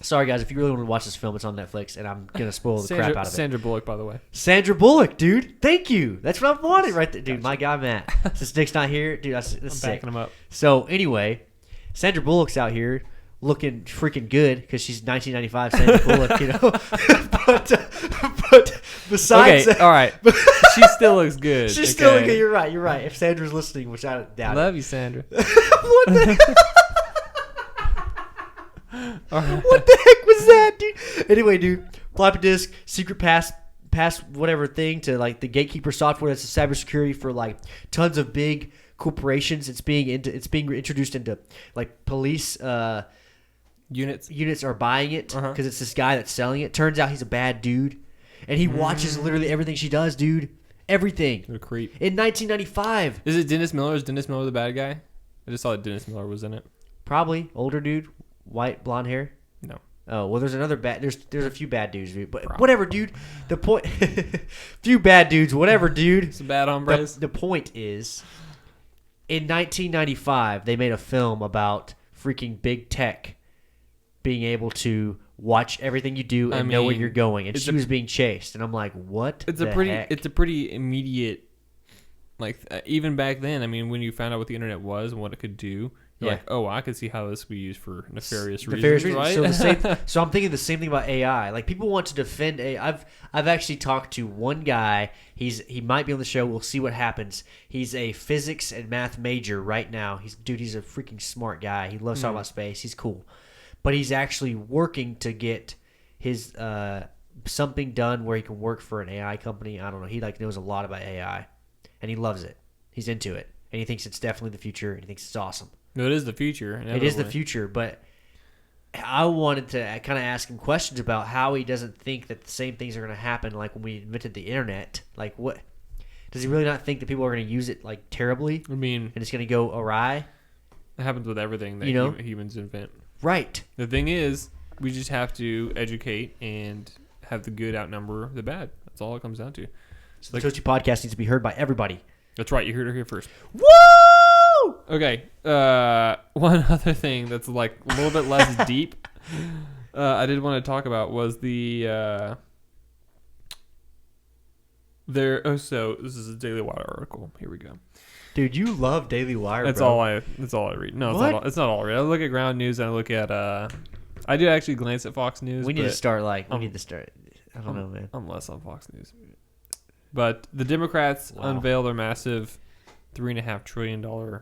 sorry guys, if you really want to watch this film, it's on Netflix, and I'm gonna spoil the crap out of it. Sandra Bullock, by the way. Sandra Bullock, dude. Thank you. That's what I wanted right there, dude. My guy Matt. Since Nick's not here, dude, that's I'm sick. backing him up. So anyway, Sandra Bullock's out here looking freaking good because she's 1995 Sandra Bullock, you know. but besides, Okay, all right. She still looks good. she's still looking. You're right. If Sandra's listening, which I doubt. Love you, Sandra. What the? What the heck was that, dude? Anyway, dude, floppy disk, secret pass whatever thing to like the Gatekeeper software. That's the cybersecurity for like tons of big corporations. It's being introduced into like police units are buying it because it's this guy that's selling it. Turns out he's a bad dude, and he watches literally everything she does, dude. Everything. What a creep. In 1995. Is it Dennis Miller? Is Dennis Miller the bad guy? I just saw that Dennis Miller was in it. Probably older dude, white blonde hair. No. Oh well, there's another bad. There's a few bad dudes, dude. But whatever, dude. The point. Few bad dudes, whatever, dude. It's a bad hombres. The point is, in 1995, they made a film about freaking big tech being able to watch everything you do and know where you're going, and she was being chased, and I'm like, what? It's a pretty immediate. Like even back then, I mean, when you found out what the internet was and what it could do, you're like, oh, I could see how this could be used for nefarious reasons, right? So I'm thinking the same thing about AI. Like people want to defend AI. I've actually talked to one guy. He might be on the show. We'll see what happens. He's a physics and math major right now. He's a freaking smart guy. He loves talking about space. He's cool, but he's actually working to get his something done where he can work for an AI company. I don't know. He like knows a lot about AI. And he loves it. He's into it. And he thinks it's definitely the future. And he thinks it's awesome. No, it is the future. It is the future. But I wanted to kind of ask him questions about how he doesn't think that the same things are going to happen like when we invented the internet. Like what? Does he really not think that people are going to use it like terribly? I mean. And it's going to go awry? It happens with everything that humans invent. Right. The thing is, we just have to educate and have the good outnumber the bad. That's all it comes down to. So the Toasty podcast needs to be heard by everybody. That's right. You heard it here first. Woo! Okay. One other thing that's like a little bit less deep I did want to talk about was the so this is a Daily Wire article. Here we go. Dude, you love Daily Wire, That's bro. That's all I read. No, it's not all I read. I look at Ground News and I look at I do actually glance at Fox News. We need to start I don't know, man. I'm less on Fox News. But the Democrats unveil their massive $3.5 trillion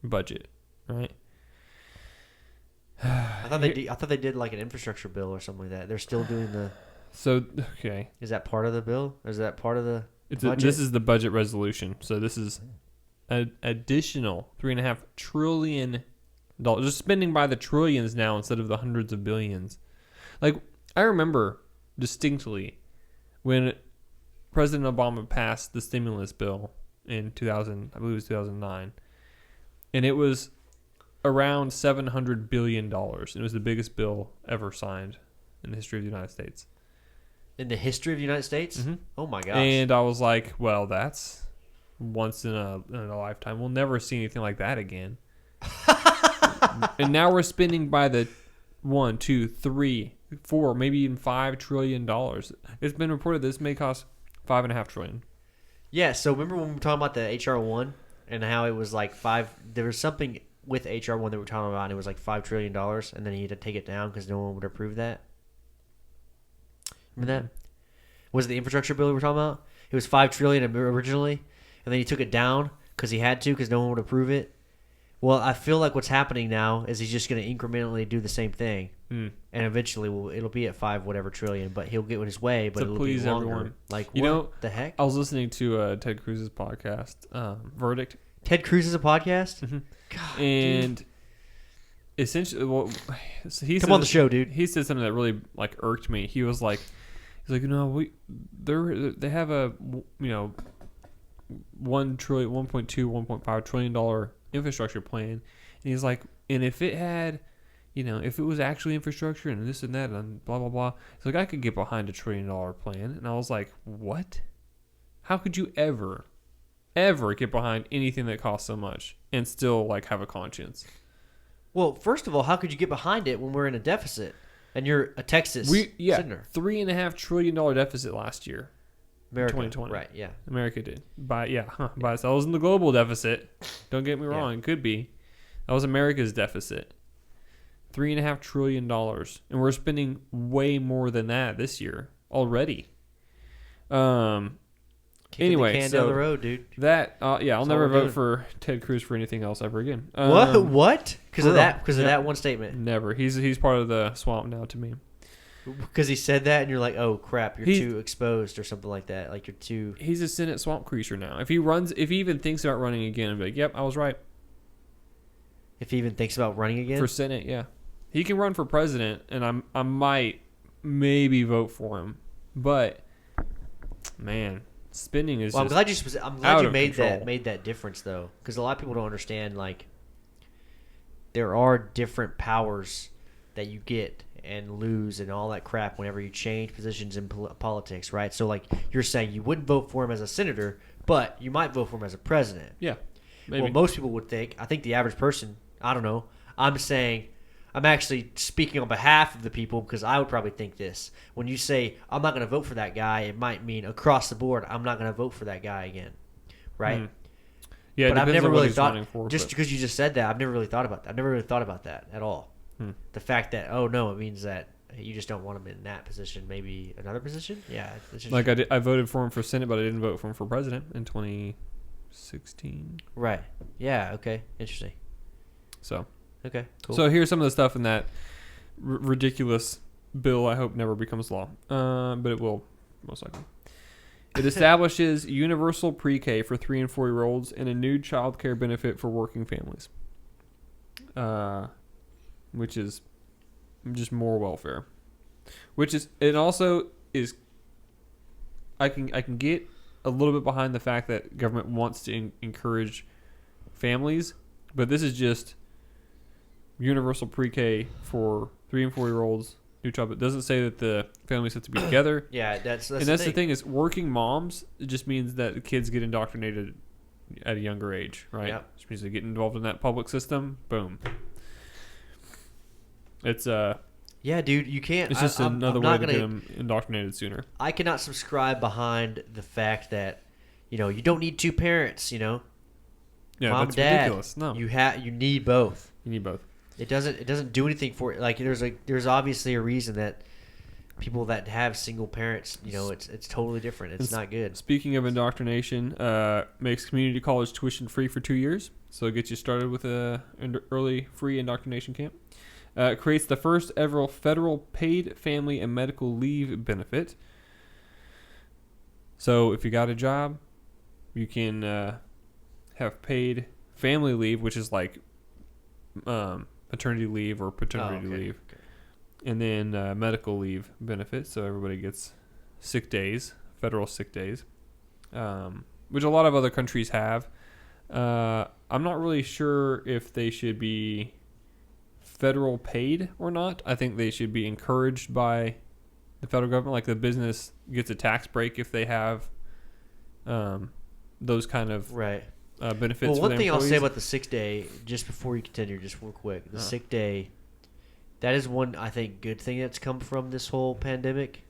budget, right? I thought they did like an infrastructure bill or something like that. They're still doing the. So okay, is that part of the bill? Or is that part of the budget? This is the budget resolution. So this is an additional $3.5 trillion. Just spending by the trillions now instead of the hundreds of billions. Like I remember distinctly when President Obama passed the stimulus bill in 2000, I believe it was 2009, and it was around $700 billion. It was the biggest bill ever signed in the history of the United States. In the history of the United States? Mm-hmm. Oh my gosh. And I was like, well, that's once in a lifetime. We'll never see anything like that again. And now we're spending by the 1, 2, 3, 4, maybe even $5 trillion. It's been reported this may cost $5.5 trillion. Yeah, so remember when we were talking about the HR1 and how it was like there was something with HR1 that we were talking about and it was like $5 trillion and then he had to take it down because no one would approve that? Remember that? Was it the infrastructure bill we were talking about? It was $5 trillion originally and then he took it down because he had to because no one would approve it. Well, I feel like what's happening now is he's just going to incrementally do the same thing, and eventually it'll be at $5 trillion. But he'll get his way, but it'll be longer. Everyone. Like what the heck? I was listening to Ted Cruz's podcast, Verdict. Ted Cruz is a podcast, mm-hmm. God, and dude. Essentially, come on the show, dude. He said something that really like irked me. He was like, they have a $1 trillion, $1.2, $1.5 trillion infrastructure plan, and he's like, and if it had, if it was actually infrastructure and this and that and blah blah blah, he's like, I could get behind $1 trillion plan. And I was like, what? How could you ever get behind anything that costs so much and still like have a conscience? Well, first of all, how could you get behind it when we're in a deficit and you're a Texas senator? $3.5 trillion deficit last year. America, 2020. right? Yeah, America did. By ourselves in the global deficit. Don't get me wrong; it could be. That was America's deficit. $3.5 trillion, and we're spending way more than that this year already. Anyway, can down the road, dude. That I'll never vote for Ted Cruz for anything else ever again. What? Because of that? Because of that one statement? Never. He's part of the swamp now to me. Because he said that, and you're like, oh crap, you're He- too exposed or something like that. Like you're too. He's a Senate swamp creature now. If he even thinks about running again, I'd be like, yep, I was right. If he even thinks about running again. For Senate, yeah. He can run for president, and I might maybe vote for him. But, man, spending is Well, I'm just glad you made control. that difference though, because a lot of people don't understand. Like, there are different powers that you get and lose and all that crap whenever you change positions in politics, right? So, like, you're saying you wouldn't vote for him as a senator, but you might vote for him as a president. Yeah, maybe. Well, most people would think. I think the average person. I don't know. I'm saying. I'm actually speaking on behalf of the people because I would probably think this. When you say, I'm not going to vote for that guy, it might mean across the board, I'm not going to vote for that guy again. Right? Mm. Yeah, but I've never really thought, for, just because you just said that, I've never really thought about that. I've never really thought about that at all. The fact that, oh, no, it means that you just don't want him in that position, maybe another position? Yeah. It's just, like, I voted for him for Senate, but I didn't vote for him for president in 2016. right. Yeah, okay. Interesting. So. Okay, cool. So here's some of the stuff in that ridiculous bill I hope never becomes law. But it will, most likely. It establishes universal pre-K for 3 and 4-year-olds and a new child care benefit for working families. Which is just more welfare. It also is, I can get a little bit behind the fact that government wants to encourage families, but this is just universal pre-K for 3 and 4-year-olds, new child. It doesn't say that the families have to be together. Yeah, that's the thing is, working moms, it just means that the kids get indoctrinated at a younger age, right? Yep. Which means they get involved in that public system. Boom. It's yeah, dude, you can't. It's just another way to get them indoctrinated sooner. I cannot subscribe behind the fact that, you don't need 2 parents. Yeah, Mom that's and dad, ridiculous. No, you need both. you need both. It doesn't do anything for it. Like there's obviously a reason that people that have single parents, it's totally different. It's not good. Speaking of indoctrination, makes community college tuition free for 2 years, so it gets you started with a early free indoctrination camp. Creates the first ever federal paid family and medical leave benefit. So if you got a job, you can have paid family leave, which is like maternity leave or paternity leave. Okay. And then medical leave benefits, so everybody gets sick days, federal sick days, which a lot of other countries have. I'm not really sure if they should be federal paid or not. I think they should be encouraged by the federal government. Like the business gets a tax break if they have those kind of Right. Benefits. Well, for one their thing I'll say employees. about the sick day, just before you continue, just real quick, the sick day, that is one, I think, good thing that's come from this whole pandemic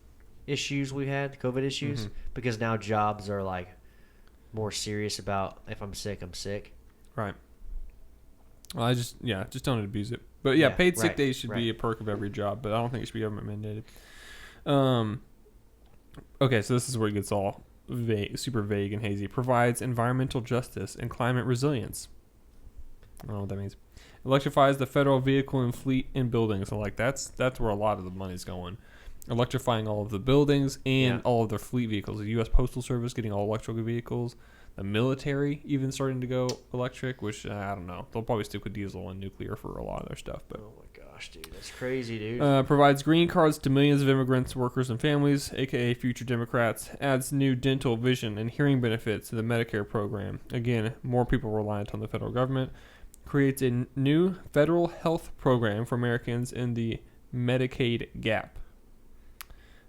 issues we had, COVID issues, because now jobs are like more serious about if I'm sick, I'm sick. Right. Well, just don't abuse it. But yeah, paid sick right, days should be right. a perk of every job, but I don't think it should be government mandated. Okay, so this is where it gets all vague, super vague and hazy. Provides environmental justice and climate resilience. I don't know what that means. Electrifies the federal vehicle and fleet and buildings. So like that's where a lot of the money's going. Electrifying all of the buildings and all of their fleet vehicles. The U.S. Postal Service getting all electric vehicles. The military even starting to go electric, which I don't know. They'll probably stick with diesel and nuclear for a lot of their stuff. But Oh my gosh, dude, that's crazy, dude. provides green cards to millions of immigrants, workers, and families, aka future Democrats. Adds new dental, vision, and hearing benefits to the Medicare program. Again, more people reliant on the federal government. Creates a new federal health program for Americans in the Medicaid gap.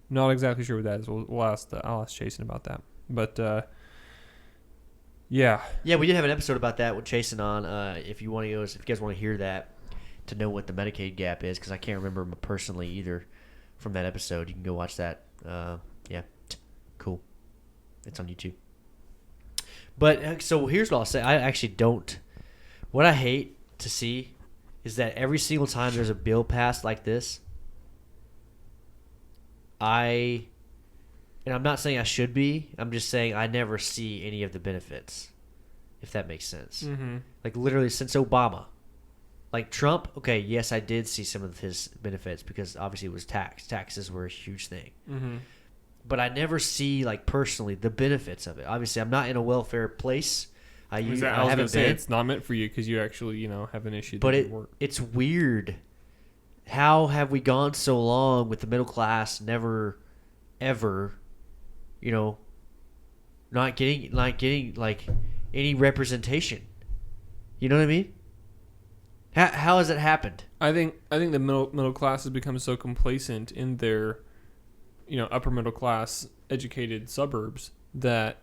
Not exactly sure what that is. I'll ask Jason about that. But yeah, we did have an episode about that with Jason on. If you guys want to hear that, to know what the Medicaid gap is, because I can't remember personally either from that episode. You can go watch that. Cool. It's on YouTube. But so here's what I'll say. I actually don't. What I hate to see is that every single time there's a bill passed like this, and I'm not saying I should be, I'm just saying I never see any of the benefits, if that makes sense. Mm-hmm. Like literally since Obama, like Trump. Okay, yes, I did see some of his benefits because obviously it was taxes were a huge thing. Mm-hmm. But I never see like personally the benefits of it. Obviously, I'm not in a welfare place. I I was going haven't to say, been. it's not meant for you because you actually, have an issue. But that work. it's weird. How have we gone so long with the middle class never, ever, not getting like any representation? You know what I mean? How has it happened? I think the middle class has become so complacent in their, upper middle class educated suburbs that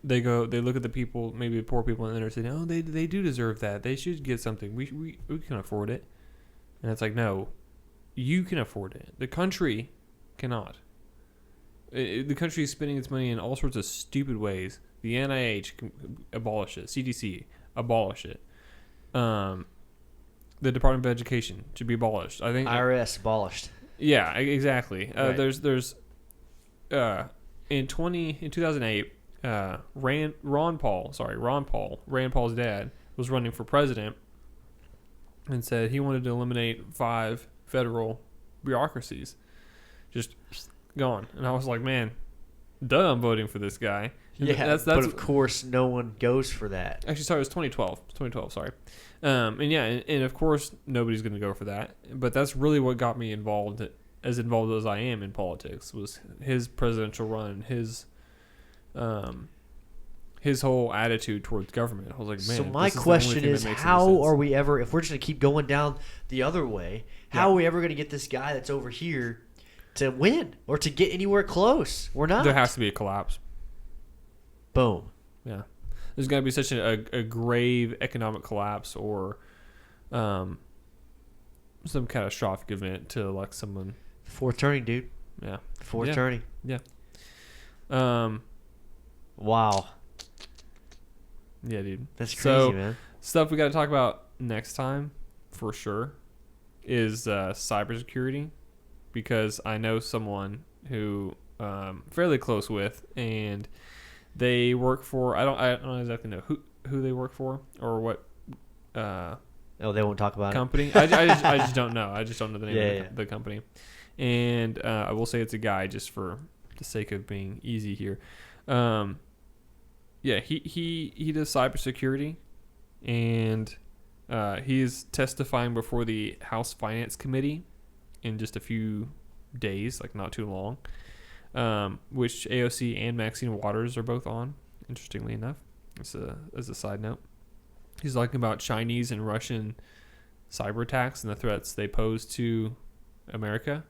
they look at the people, maybe the poor people in the inner city. Oh, they do deserve that. They should get something. We can afford it. And it's like, no, you can afford it. The country cannot. The country is spending its money in all sorts of stupid ways. The NIH abolish it. CDC abolish it. The Department of Education should be abolished. I think IRS abolished. Yeah, exactly. Right. There's in 2008, Rand Paul's dad was running for president and said he wanted to eliminate 5 federal bureaucracies. Just gone. And I was like, man, duh, I'm voting for this guy. And Yeah, but of course no one goes for that. Actually, sorry, it was 2012. 2012, sorry. And of course nobody's going to go for that. But that's really what got me involved as I am in politics, was his presidential run, his whole attitude towards government. I was like, man. So my question is, how are we ever, if we're just going to keep going down the other way, how are we ever going to get this guy that's over here to win or to get anywhere close? We're not. There has to be a collapse. Boom. Yeah. There's going to be such a grave economic collapse or some catastrophic event to elect someone. Fourth turning, dude. Yeah. Fourth turning. Yeah. Wow. Yeah, dude. That's crazy, so, man. Stuff we got to talk about next time, for sure, is cybersecurity, because I know someone who fairly close with, and they work for. I don't exactly know who they work for or what. Oh, they won't talk about company. I just don't know. I just don't know the name of the company. And I will say it's a guy just for the sake of being easy here. Yeah, he does cybersecurity, and he is testifying before the House Finance Committee in just a few days, like not too long, which AOC and Maxine Waters are both on, interestingly enough, as a side note. He's talking about Chinese and Russian cyber attacks and the threats they pose to America.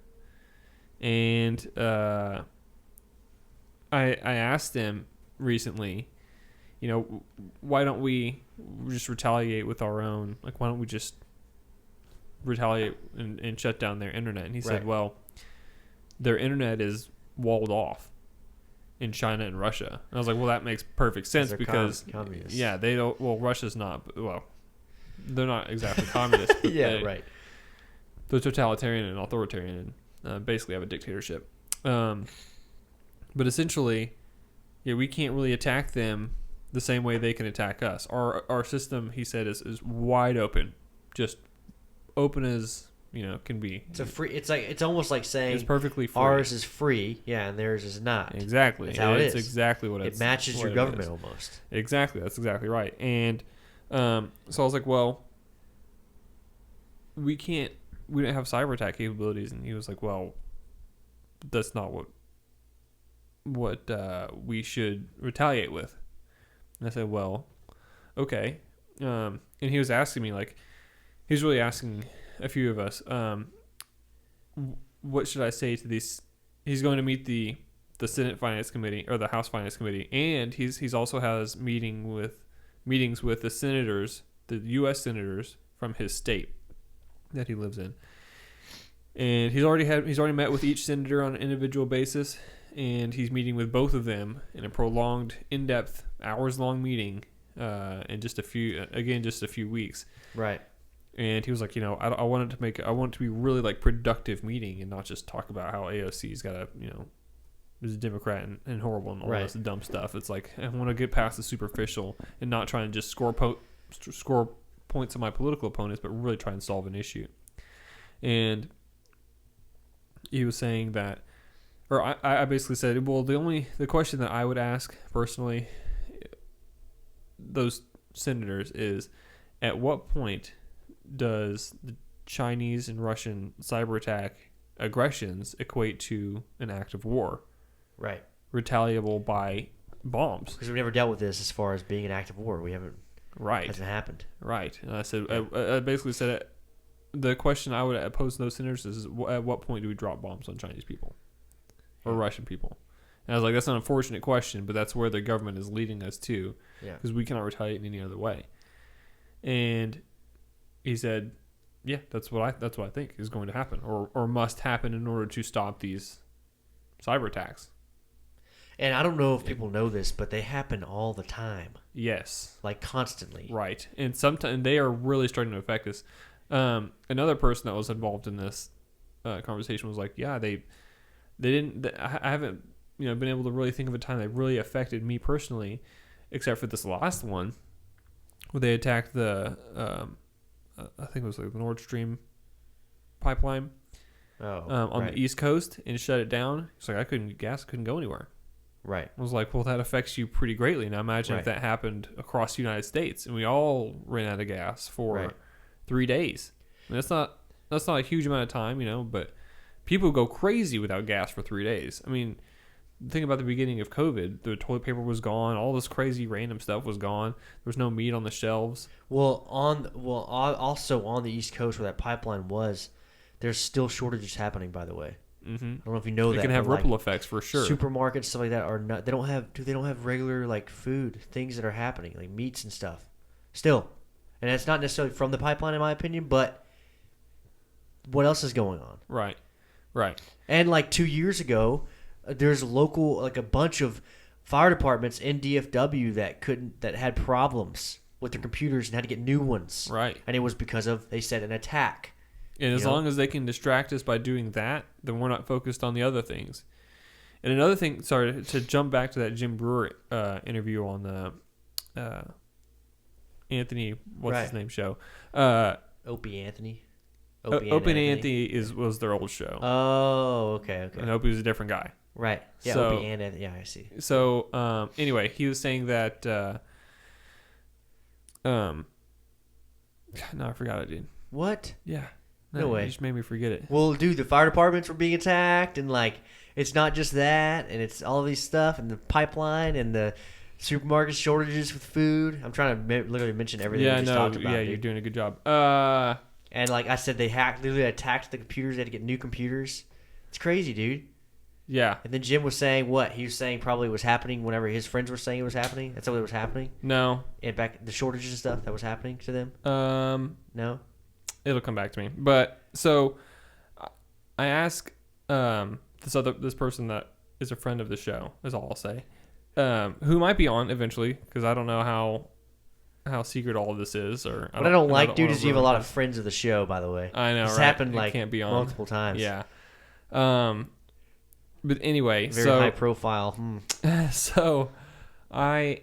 And I asked him recently, why don't we just retaliate with our own? Like, why don't we just retaliate and shut down their internet? And he said, well, their internet is walled off in China and Russia. And I was like, well, that makes perfect sense because communists. Yeah, they don't. Well, Russia's not. Well, they're not exactly communist. But right. They're totalitarian and authoritarian, and basically have a dictatorship. But essentially, yeah, we can't really attack them the same way they can attack us. Our system, he said, is wide open, just open as can be. It's almost like saying it's perfectly free. Ours is free, and theirs is not. Exactly. That's how it is. Exactly what it matches your government almost. Exactly. That's exactly right. And so I was like, well, we don't have cyber attack capabilities. And he was like, well, that's not what we should retaliate with. And I said, well, okay. And he was asking me, like, he was really asking a few of us, what should I say to these? He's going to meet the Senate Finance Committee or the House Finance Committee, and he's also has meetings with the senators, the U.S. senators from his state that he lives in, and he's already met with each senator on an individual basis, and he's meeting with both of them in a prolonged, in-depth, hours-long meeting in just a few weeks. Right. And he was like, I want it to be really like productive meeting and not just talk about how AOC's got a, is a Democrat and horrible and all this dumb stuff. It's like, I want to get past the superficial and not try and just score points points at my political opponents, but really try and solve an issue. And he was saying that, or I basically said, well, the question that I would ask personally those senators is, at what point does the Chinese and Russian cyber attack aggressions equate to an act of war? Right. Retaliable by bombs. Because we've never dealt with this as far as being an act of war. We haven't. Right. Hasn't happened. Right. And I said, I basically said, the question I would pose to those senators is, at what point do we drop bombs on Chinese people or Russian people? And I was like, that's an unfortunate question, but that's where the government is leading us to, because we cannot retaliate in any other way. And he said, yeah, that's what I think is going to happen, or must happen in order to stop these cyber attacks. And I don't know if people know this, but they happen all the time. Yes. Like constantly. Right. And sometimes they are really starting to affect us. Another person that was involved in this conversation was like, yeah, they didn't, I haven't, been able to really think of a time that really affected me personally, except for this last one where they attacked the, I think it was like the Nord Stream pipeline on the East Coast and shut it down. It's like, gas couldn't go anywhere. Right. I was like, well, that affects you pretty greatly. Now imagine if that happened across the United States and we all ran out of gas for 3 days. I mean, that's not a huge amount of time, but people go crazy without gas for 3 days. I mean, think about the beginning of COVID. The toilet paper was gone. All this crazy random stuff was gone. There was no meat on the shelves. Also on the East Coast where that pipeline was, there's still shortages happening, by the way. Mm-hmm. I don't know if you know that. It can have ripple effects for sure. Supermarkets, stuff like that are not. They don't have regular like food things that are happening like meats and stuff. Still, and it's not necessarily from the pipeline in my opinion, but what else is going on? Right. And like 2 years ago, there's a bunch of fire departments in DFW that had problems with their computers and had to get new ones. Right. And it was because of, they said, an attack. And as long as they can distract us by doing that, then we're not focused on the other things. And another thing, sorry, to jump back to that Jim Brewer interview on the Anthony, what's his name show? Opie Anthony. Opie and Anthony was their old show. Oh, okay. And Opie was a different guy. Right. Yeah, so, Opie and Anthony. Yeah, I see. So, anyway, he was saying that, no, I forgot it, dude. What? Yeah. No way. You just made me forget it. Well, dude, the fire departments were being attacked, and like, it's not just that, and it's all these stuff, and the pipeline, and the supermarket shortages with food. I'm trying to literally mention everything we just talked about. Yeah, dude. You're doing a good job. And like I said, they literally attacked the computers. They had to get new computers. It's crazy, dude. Yeah. And then Jim was saying what? He was saying probably was happening whenever his friends were saying it was happening. That's what was happening? No. And back the shortages and stuff that was happening to them? No? It'll come back to me. But so I asked this person that is a friend of the show, is all I'll say, who might be on eventually, because I don't know how secret all of this is. Or what I don't like, dude, is you have a lot of friends of the show, by the way. I know, It's right? happened It like can't be on. multiple times. Yeah. But anyway, very high profile. So I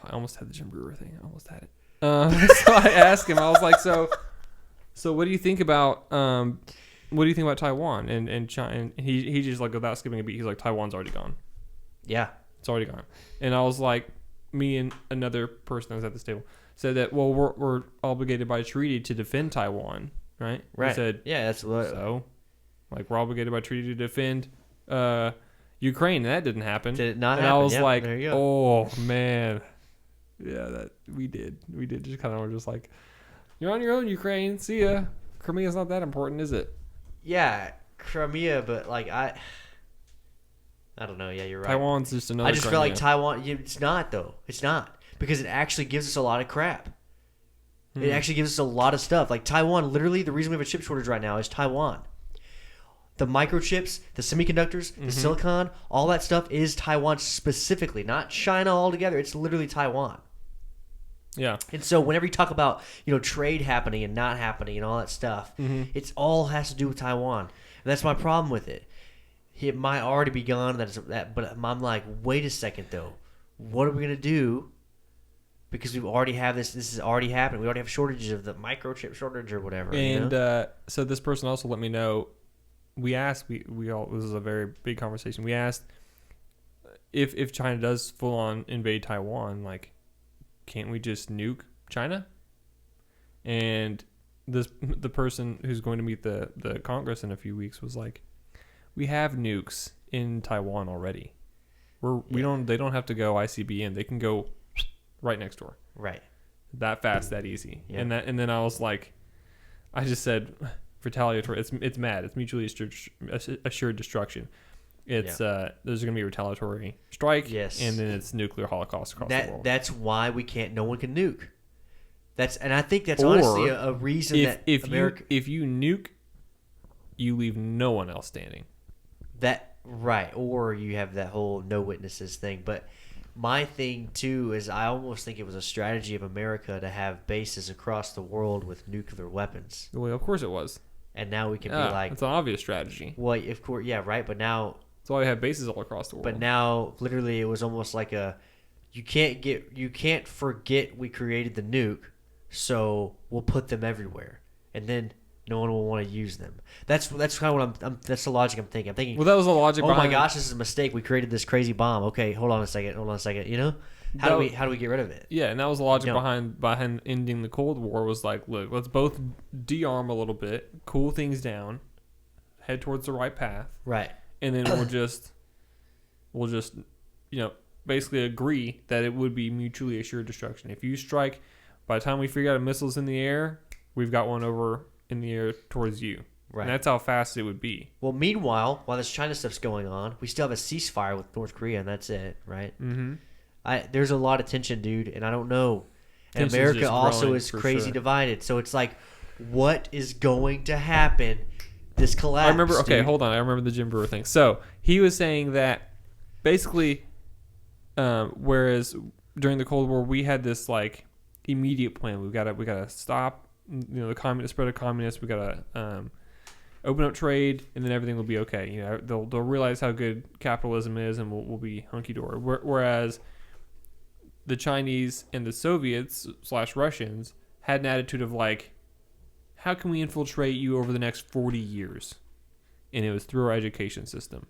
almost had the Jim Brewer thing. I almost had it. So I asked him. I was like, so what do you think about Taiwan and China? And he just like without skipping a beat, he's like, Taiwan's already gone. Yeah, it's already gone. And I was like, me and another person that was at this table said that, well, we're obligated by treaty to defend Taiwan, right? Right. He said, yeah, that's what. So, like, we're obligated by treaty to defend Ukraine, and that didn't happen. Did it not and happen? I was like, there you go. oh man, yeah, that we did just kind of were just like, you're on your own, Ukraine. See ya. Crimea's not that important, is it? Yeah, Crimea, but like I don't know. Yeah, you're right. Taiwan's just another. I just Crimea. feel like Taiwan. It's not though. It's not, because it actually gives us a lot of crap. It actually gives us a lot of stuff. Like Taiwan, literally, the reason we have a chip shortage right now is Taiwan. The microchips, the semiconductors, the silicon, all that stuff is Taiwan specifically, not China altogether. It's literally Taiwan. Yeah. And so whenever you talk about, trade happening and not happening and all that stuff, it's all has to do with Taiwan. And that's my problem with it. It might already be gone, but I'm like, wait a second though. what are we gonna do? Because we already have this. This has already happened. We already have shortages of the microchip shortage or whatever. And so this person also let me know. We asked. We all. This is a very big conversation. We asked if China does full on invade Taiwan, like, can't we just nuke China? And the person who's going to meet the Congress in a few weeks was like, we have nukes in Taiwan already. They don't have to go ICBM. They can go right next door. Right. That fast, that easy. Yeah. And then I was like, I just said retaliatory. It's mad. It's mutually assured destruction. It's there's going to be a retaliatory strike. Yes. And then it's nuclear holocaust across the world. That's why we can't. No one can nuke. And I think that's honestly a reason if America. If you nuke, you leave no one else standing. That right, or you have that whole no witnesses thing. But my thing too is I almost think it was a strategy of America to have bases across the world with nuclear weapons. Well, of course it was. And now we can be like, it's an obvious strategy. Well, of course, yeah, right. But now that's why we have bases all across the world. But now, literally, it was almost like you can't forget we created the nuke, so we'll put them everywhere, and then no one will want to use them. That's kind of what that's the logic I'm thinking. I'm thinking. Well, that was the logic. Oh my gosh, this is a mistake. We created this crazy bomb. Okay, hold on a second. You know, how do we get rid of it? Yeah, and that was the logic behind ending the Cold War. Was like, look, let's both de-arm a little bit, cool things down, head towards the right path, right, and then we'll just basically agree that it would be mutually assured destruction. If you strike, by the time we figure out a missile's in the air, we've got one over in the air towards you. Right. And that's how fast it would be. Well, meanwhile, while this China stuff's going on, we still have a ceasefire with North Korea, and that's it, right? Mm-hmm. There's a lot of tension, dude, and I don't know. And Tension's America also is crazy sure. divided. So it's like, what is going to happen? This collapse. I remember. Okay, dude. hold on. I remember the Jim Brewer thing. So he was saying that basically, whereas during the Cold War we had this like immediate plan. We gotta stop. The communist spread of communists. We gotta open up trade, and then everything will be okay. They'll realize how good capitalism is, and we'll be hunky dory. Whereas the Chinese and the Soviets / Russians had an attitude of like, how can we infiltrate you over the next 40 years? And it was through our education system.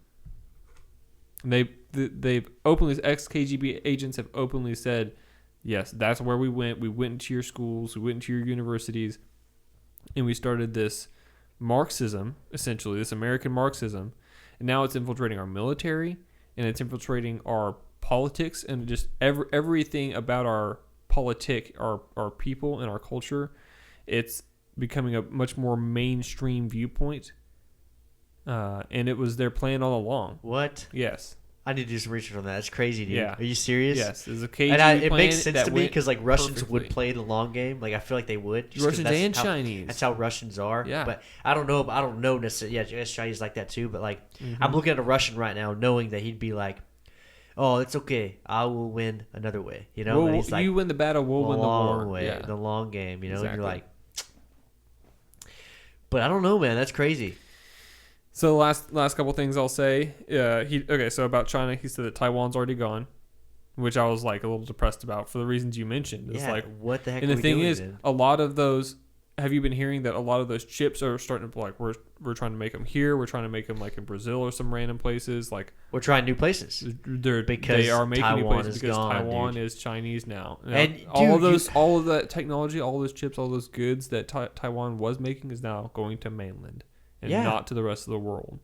And they've openly, ex-KGB agents have openly said, yes, that's where we went. We went into your schools, we went into your universities, and we started this Marxism, essentially, this American Marxism. And now it's infiltrating our military, and it's infiltrating our politics, and just everything about our our people, and our culture. It's becoming a much more mainstream viewpoint. And it was their plan all along. What? Yes. I need to do some research on that. That's crazy, dude. Yeah. Are you serious? Yes. There's a KGB and it plan makes sense that to me went because like Russians perfectly. would play the long game. Like I feel like they would. Russians and Chinese. That's how Russians are. Yeah. But I don't know necessarily. Yeah, I guess Chinese like that too. But like I'm looking at a Russian right now, knowing that he'd be like, "Oh, it's okay. I will win another way." You know, and he's like, you win the battle, we'll win the war. Way, yeah. the long game. You know, Exactly. and you're like, but I don't know, man. That's crazy. So the last couple things I'll say. So about China, he said that Taiwan's already gone, which I was like a little depressed about for the reasons you mentioned. It's like, what the heck? And are the we thing doing is, then? a lot of those. Have you been hearing that a lot of those chips are starting to like we're trying to make them here. We're trying to make them like in Brazil or some random places. Like we're trying new places. They are making Taiwan new places is because gone, Taiwan dude. is Chinese now. And all of that technology, all those chips, all those goods that Taiwan was making is now going to mainland and not to the rest of the world.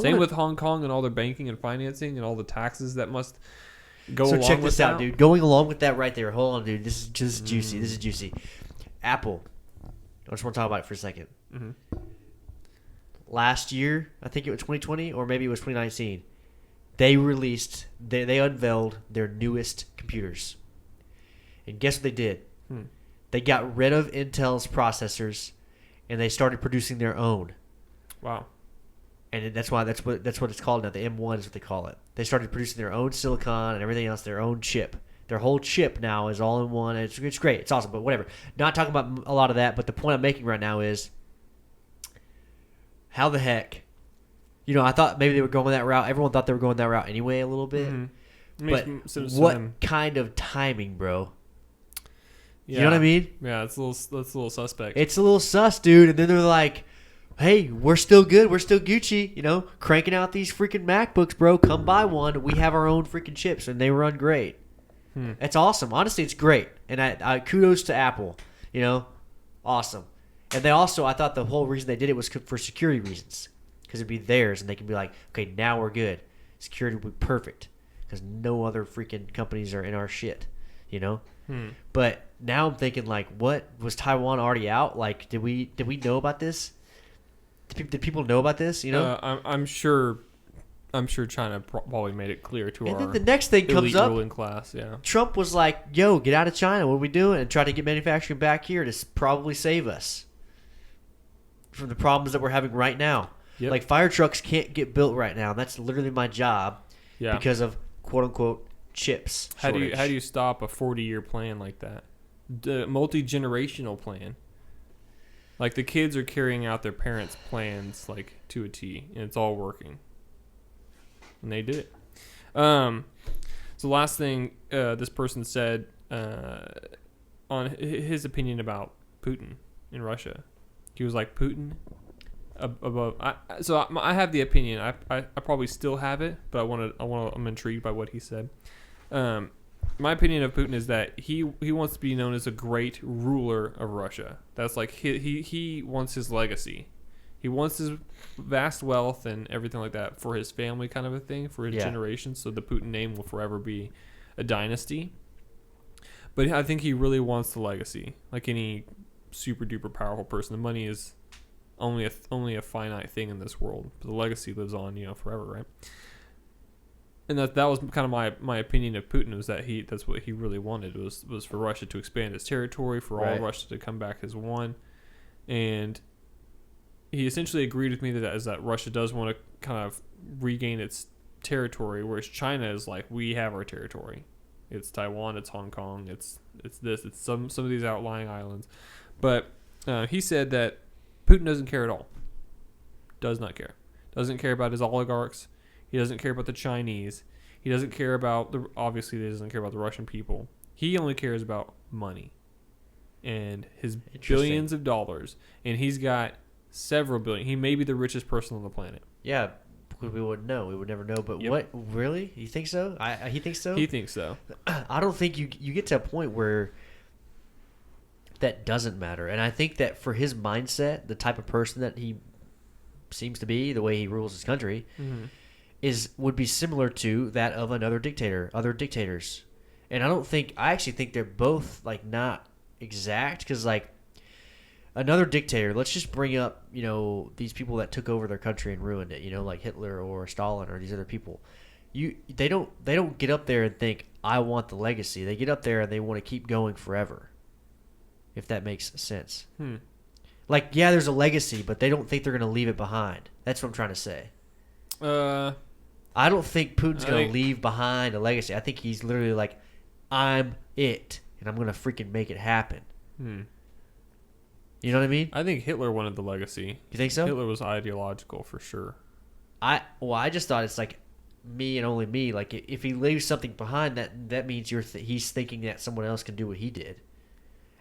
Same with Hong Kong and all their banking and financing and all the taxes that must go along with that. So check this out, dude. Going along with that right there. Hold on, dude. This is just juicy. This is juicy. Apple. I just want to talk about it for a second. Mm-hmm. Last year, I think it was 2020 or maybe it was 2019, they unveiled their newest computers. And guess what they did? They got rid of Intel's processors and they started producing their own. Wow. And that's what it's called now. The M1 is what they call it. They started producing their own silicon and everything else, their own chip. Their whole chip now is all in one. It's great. It's awesome. But whatever. Not talking about a lot of that. But the point I'm making right now is, how the heck? I thought maybe they were going that route. Everyone thought they were going that route anyway a little bit. Mm-hmm. But what kind of timing, bro? Yeah. You know what I mean? Yeah, that's a little suspect. It's a little sus, dude. And then they're like, hey, we're still good. We're still Gucci, you know, cranking out these freaking MacBooks, bro. Come buy one. We have our own freaking chips, and they run great. It's awesome. Honestly, it's great. And I kudos to Apple, you know, awesome. And they also, I thought the whole reason they did it was for security reasons, because it'd be theirs, and they can be like, okay, now we're good. Security would be perfect, because no other freaking companies are in our shit, you know. But now I'm thinking, like, what was Taiwan already out? Like, did we know about this? Did people know about this? You know, I'm sure China probably made it clear to and our then the next thing comes up. ruling class. Yeah, Trump was like, "Yo, get out of China. What are we doing?" And try to get manufacturing back here to probably save us from the problems that we're having right now. Yep. Like fire trucks can't get built right now. That's literally my job. Yeah. Because of quote unquote chips. How do you stop a 40-year plan like that? The multi-generational plan. Like the kids are carrying out their parents' plans like to a T, and it's all working. And they did it. So last thing this person said on his opinion about Putin in Russia, he was like, Putin above. I have the opinion. I probably still have it, but I'm intrigued by what he said. My opinion of Putin is that he wants to be known as a great ruler of Russia. That's like he wants his legacy. He wants his vast wealth and everything like that for his family, kind of a thing, for his generation. So the Putin name will forever be a dynasty. But I think he really wants the legacy, like any super duper powerful person. The money is only a finite thing in this world, but the legacy lives on, forever, right? And that was kind of my opinion of Putin, was that that's what he really wanted was for Russia to expand its territory, for all Russia to come back as one. And he essentially agreed with me that Russia does want to kind of regain its territory, whereas China is like, we have our territory. It's Taiwan, it's Hong Kong, it's some of these outlying islands. But he said that Putin doesn't care at all. Does not care. Doesn't care about his oligarchs. He doesn't care about the Chinese. He doesn't care about obviously he doesn't care about the Russian people. He only cares about money and his billions of dollars. And he's got several billion. He may be the richest person on the planet. Yeah, we wouldn't know. We would never know. But what? Really? You think so? He thinks so? He thinks so. I don't think you get to a point where that doesn't matter. And I think that for his mindset, the type of person that he seems to be, the way he rules his country, would be similar to that of other dictators. And I actually think they're both like not exact, because like another dictator, let's just bring up, these people that took over their country and ruined it, like Hitler or Stalin or these other people. They don't get up there and think, I want the legacy. They get up there and they want to keep going forever. If that makes sense. Like, yeah, there's a legacy, but they don't think they're going to leave it behind. That's what I'm trying to say. I don't think Putin's going to leave behind a legacy. I think he's literally like, I'm it, and I'm going to freaking make it happen. You know what I mean? I think Hitler wanted the legacy. You think so? Hitler was ideological for sure. I just thought it's like me and only me. Like, if he leaves something behind, that means he's thinking that someone else can do what he did.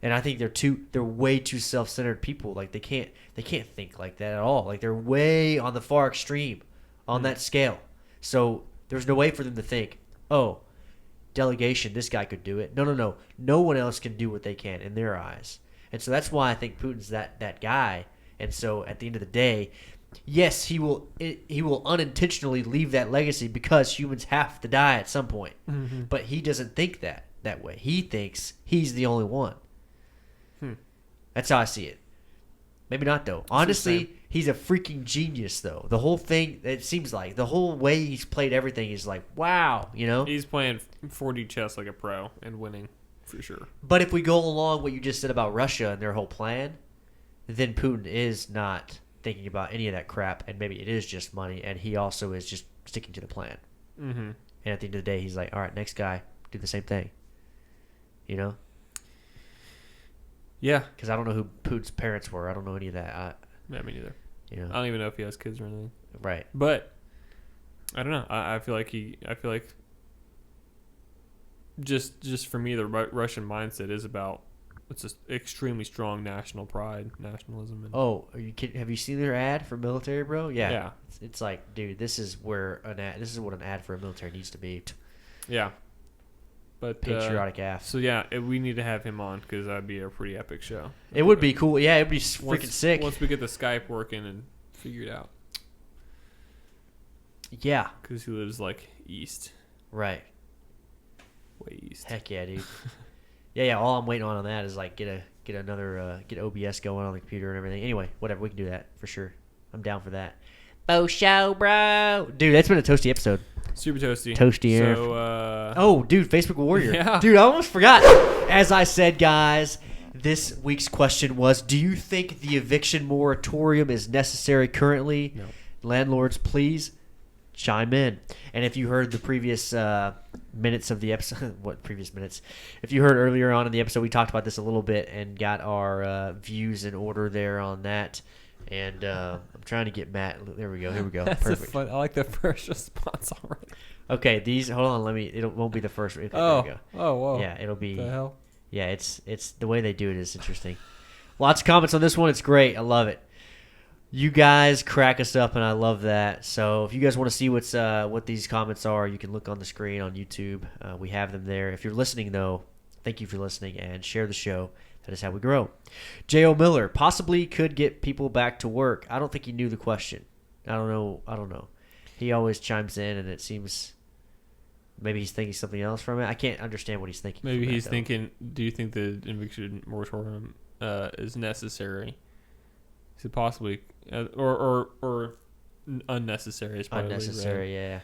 And I think they're way too self-centered people. Like they can't think like that at all. Like they're way on the far extreme on that scale. So there's no way for them to think, oh, delegation, this guy could do it. No. No one else can do what they can in their eyes. And so that's why I think Putin's that guy. And so at the end of the day, yes, he will unintentionally leave that legacy because humans have to die at some point. But he doesn't think that way. He thinks he's the only one. That's how I see it. Maybe not, though. Honestly, he's a freaking genius, though. The whole thing, it seems like, the whole way he's played everything is like, wow, He's playing 4D chess like a pro and winning, for sure. But if we go along what you just said about Russia and their whole plan, then Putin is not thinking about any of that crap, and maybe it is just money, and he also is just sticking to the plan. And at the end of the day, he's like, all right, next guy, do the same thing. Yeah. Because I don't know who Putin's parents were. I don't know any of that. Yeah, me neither. I don't even know if he has kids or anything. Right. But I don't know. I feel like just for me, the Russian mindset is about it's just extremely strong national pride, nationalism. And, Oh, are you kidding? Have you seen their ad for military, bro? Yeah. Yeah. It's like, dude, this is what an ad for a military needs to be. Yeah. But Patriotic ass. So yeah, we need to have him on because that'd be a pretty epic show. It would be cool. Yeah, it'd be freaking sick. Once we get the Skype working and figure it out. Yeah. Because he lives like east. Right. Way east. Heck yeah, dude. Yeah. All I'm waiting on that is like get OBS going on the computer and everything. Anyway, whatever, we can do that for sure. I'm down for that. Bo show, bro. Dude, that's been a toasty episode. Super toasty. Toasty air. So, oh, dude, Facebook Warrior. Yeah. Dude, I almost forgot. As I said, guys, this week's question was, do you think the eviction moratorium is necessary currently? No. Landlords, please chime in. And if you heard the previous minutes of the episode, what previous minutes? If you heard earlier on in the episode, we talked about this a little bit and got our views in order there on that. And I'm trying to get Matt. There we go. Here we go. That's Perfect. I like the first response already. Okay, these. Hold on. It won't be the first. Okay, Oh. there we go. Oh, whoa. Yeah, it'll be. The hell? Yeah, it's the way they do it is interesting. Lots of comments on this one. It's great. I love it. You guys crack us up, and I love that. So if you guys want to see what these comments are, you can look on the screen on YouTube. We have them there. If you're listening, though, thank you for listening, and share the show. That is how we grow. J.O. Miller possibly could get people back to work. I don't think he knew the question. I don't know. He always chimes in, and it seems maybe he's thinking something else from it. I can't understand what he's thinking. Maybe he's thinking, do you think the eviction moratorium is necessary? Is it possibly or unnecessary? Is probably unnecessary, yeah.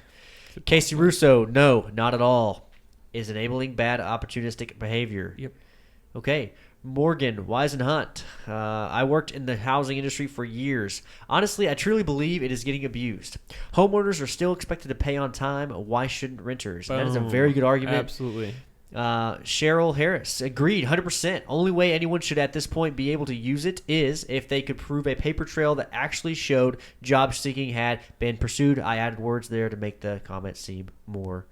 Casey Russo, no, not at all. Is enabling bad opportunistic behavior. Yep. Okay. Morgan Weisenhunt. I worked in the housing industry for years. Honestly, I truly believe it is getting abused. Homeowners are still expected to pay on time. Why shouldn't renters? That is a very good argument. Absolutely. Cheryl Harris. Agreed, 100%. Only way anyone should at this point be able to use it is if they could prove a paper trail that actually showed job seeking had been pursued. I added words there to make the comment seem more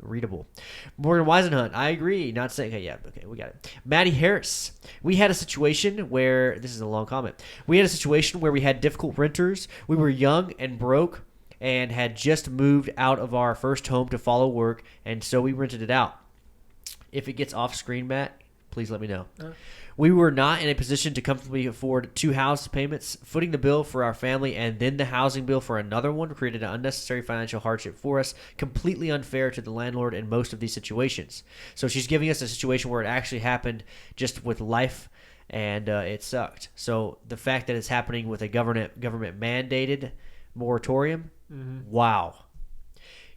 readable. Morgan Weisenhunt, I agree. Not saying, okay, yeah, okay, we got it. Matty Harris, we had a situation where, this is a long comment, we had a situation where we had difficult renters. We were young and broke and had just moved out of our first home to follow work, and so we rented it out. If it gets off screen, Matt, please let me know. We were not in a position to comfortably afford 2 house payments. Footing the bill for our family and then the housing bill for another one created an unnecessary financial hardship for us, completely unfair to the landlord in most of these situations. So she's giving us a situation where it actually happened just with life, and it sucked. So the fact that it's happening with a government mandated moratorium, wow.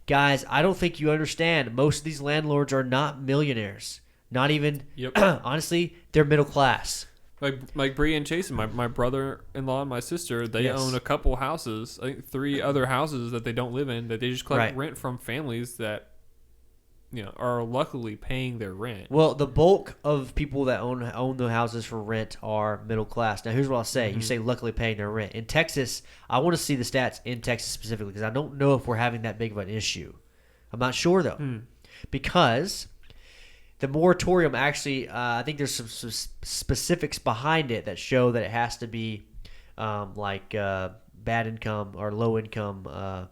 Guys, I don't think you understand. Most of these landlords are not millionaires. Not even, honestly, they're middle class. Like Bree and Jason, my brother-in-law and my sister, they own a couple houses, I think 3 other houses that they don't live in, that they just collect rent from families that, are luckily paying their rent. Well, the bulk of people that own the houses for rent are middle class. Now, here's what I'll say. You say luckily paying their rent. In Texas, I want to see the stats in Texas specifically because I don't know if we're having that big of an issue. I'm not sure, though. Because the moratorium actually, I think there's some specifics behind it that show that it has to be bad income or low income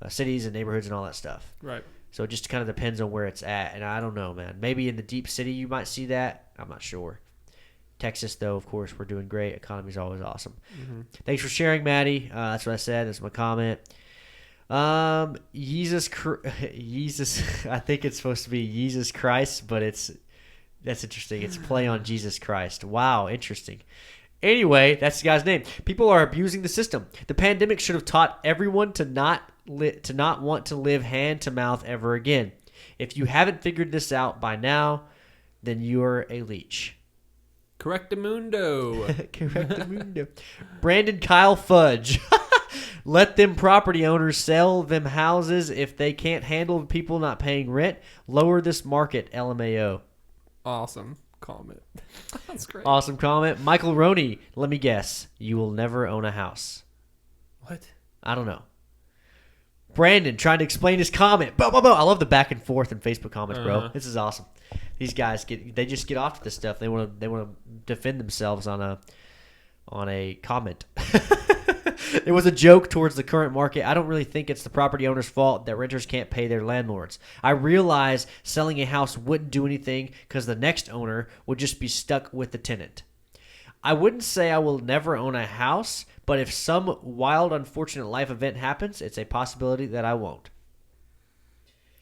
cities and neighborhoods and all that stuff. Right. So it just kind of depends on where it's at. And I don't know, man. Maybe in the deep city you might see that. I'm not sure. Texas, though, of course, we're doing great. Economy's always awesome. Thanks for sharing, Maddie. That's what I said. That's my comment. Jesus, I think it's supposed to be Jesus Christ, but that's interesting. It's a play on Jesus Christ. Wow, interesting. Anyway, that's the guy's name. People are abusing the system. The pandemic should have taught everyone to not want to live hand to mouth ever again. If you haven't figured this out by now, then you're a leech. Correctamundo. Correctamundo. Brandon Kyle Fudge. Let them property owners sell them houses if they can't handle people not paying rent. Lower this market, LMAO. Awesome comment. That's great. Awesome comment. Michael Roney, let me guess. You will never own a house. What? I don't know. Brandon trying to explain his comment. Bow, bow, bow. I love the back and forth in Facebook comments, bro. Uh-huh. This is awesome. These guys just get off to this stuff. They want to defend themselves on a comment. It was a joke towards the current market. I don't really think it's the property owner's fault that renters can't pay their landlords. I realize selling a house wouldn't do anything because the next owner would just be stuck with the tenant. I wouldn't say I will never own a house, but if some wild, unfortunate life event happens, it's a possibility that I won't.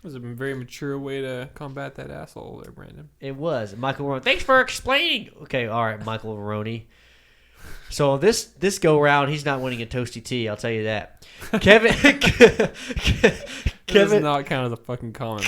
It was a very mature way to combat that asshole there, Brandon. It was. Michael Roney. Thanks for explaining. Okay, all right, Michael Roney. So this go round, he's not winning a toasty tea. I'll tell you that. Kevin. Does not count as a fucking comment.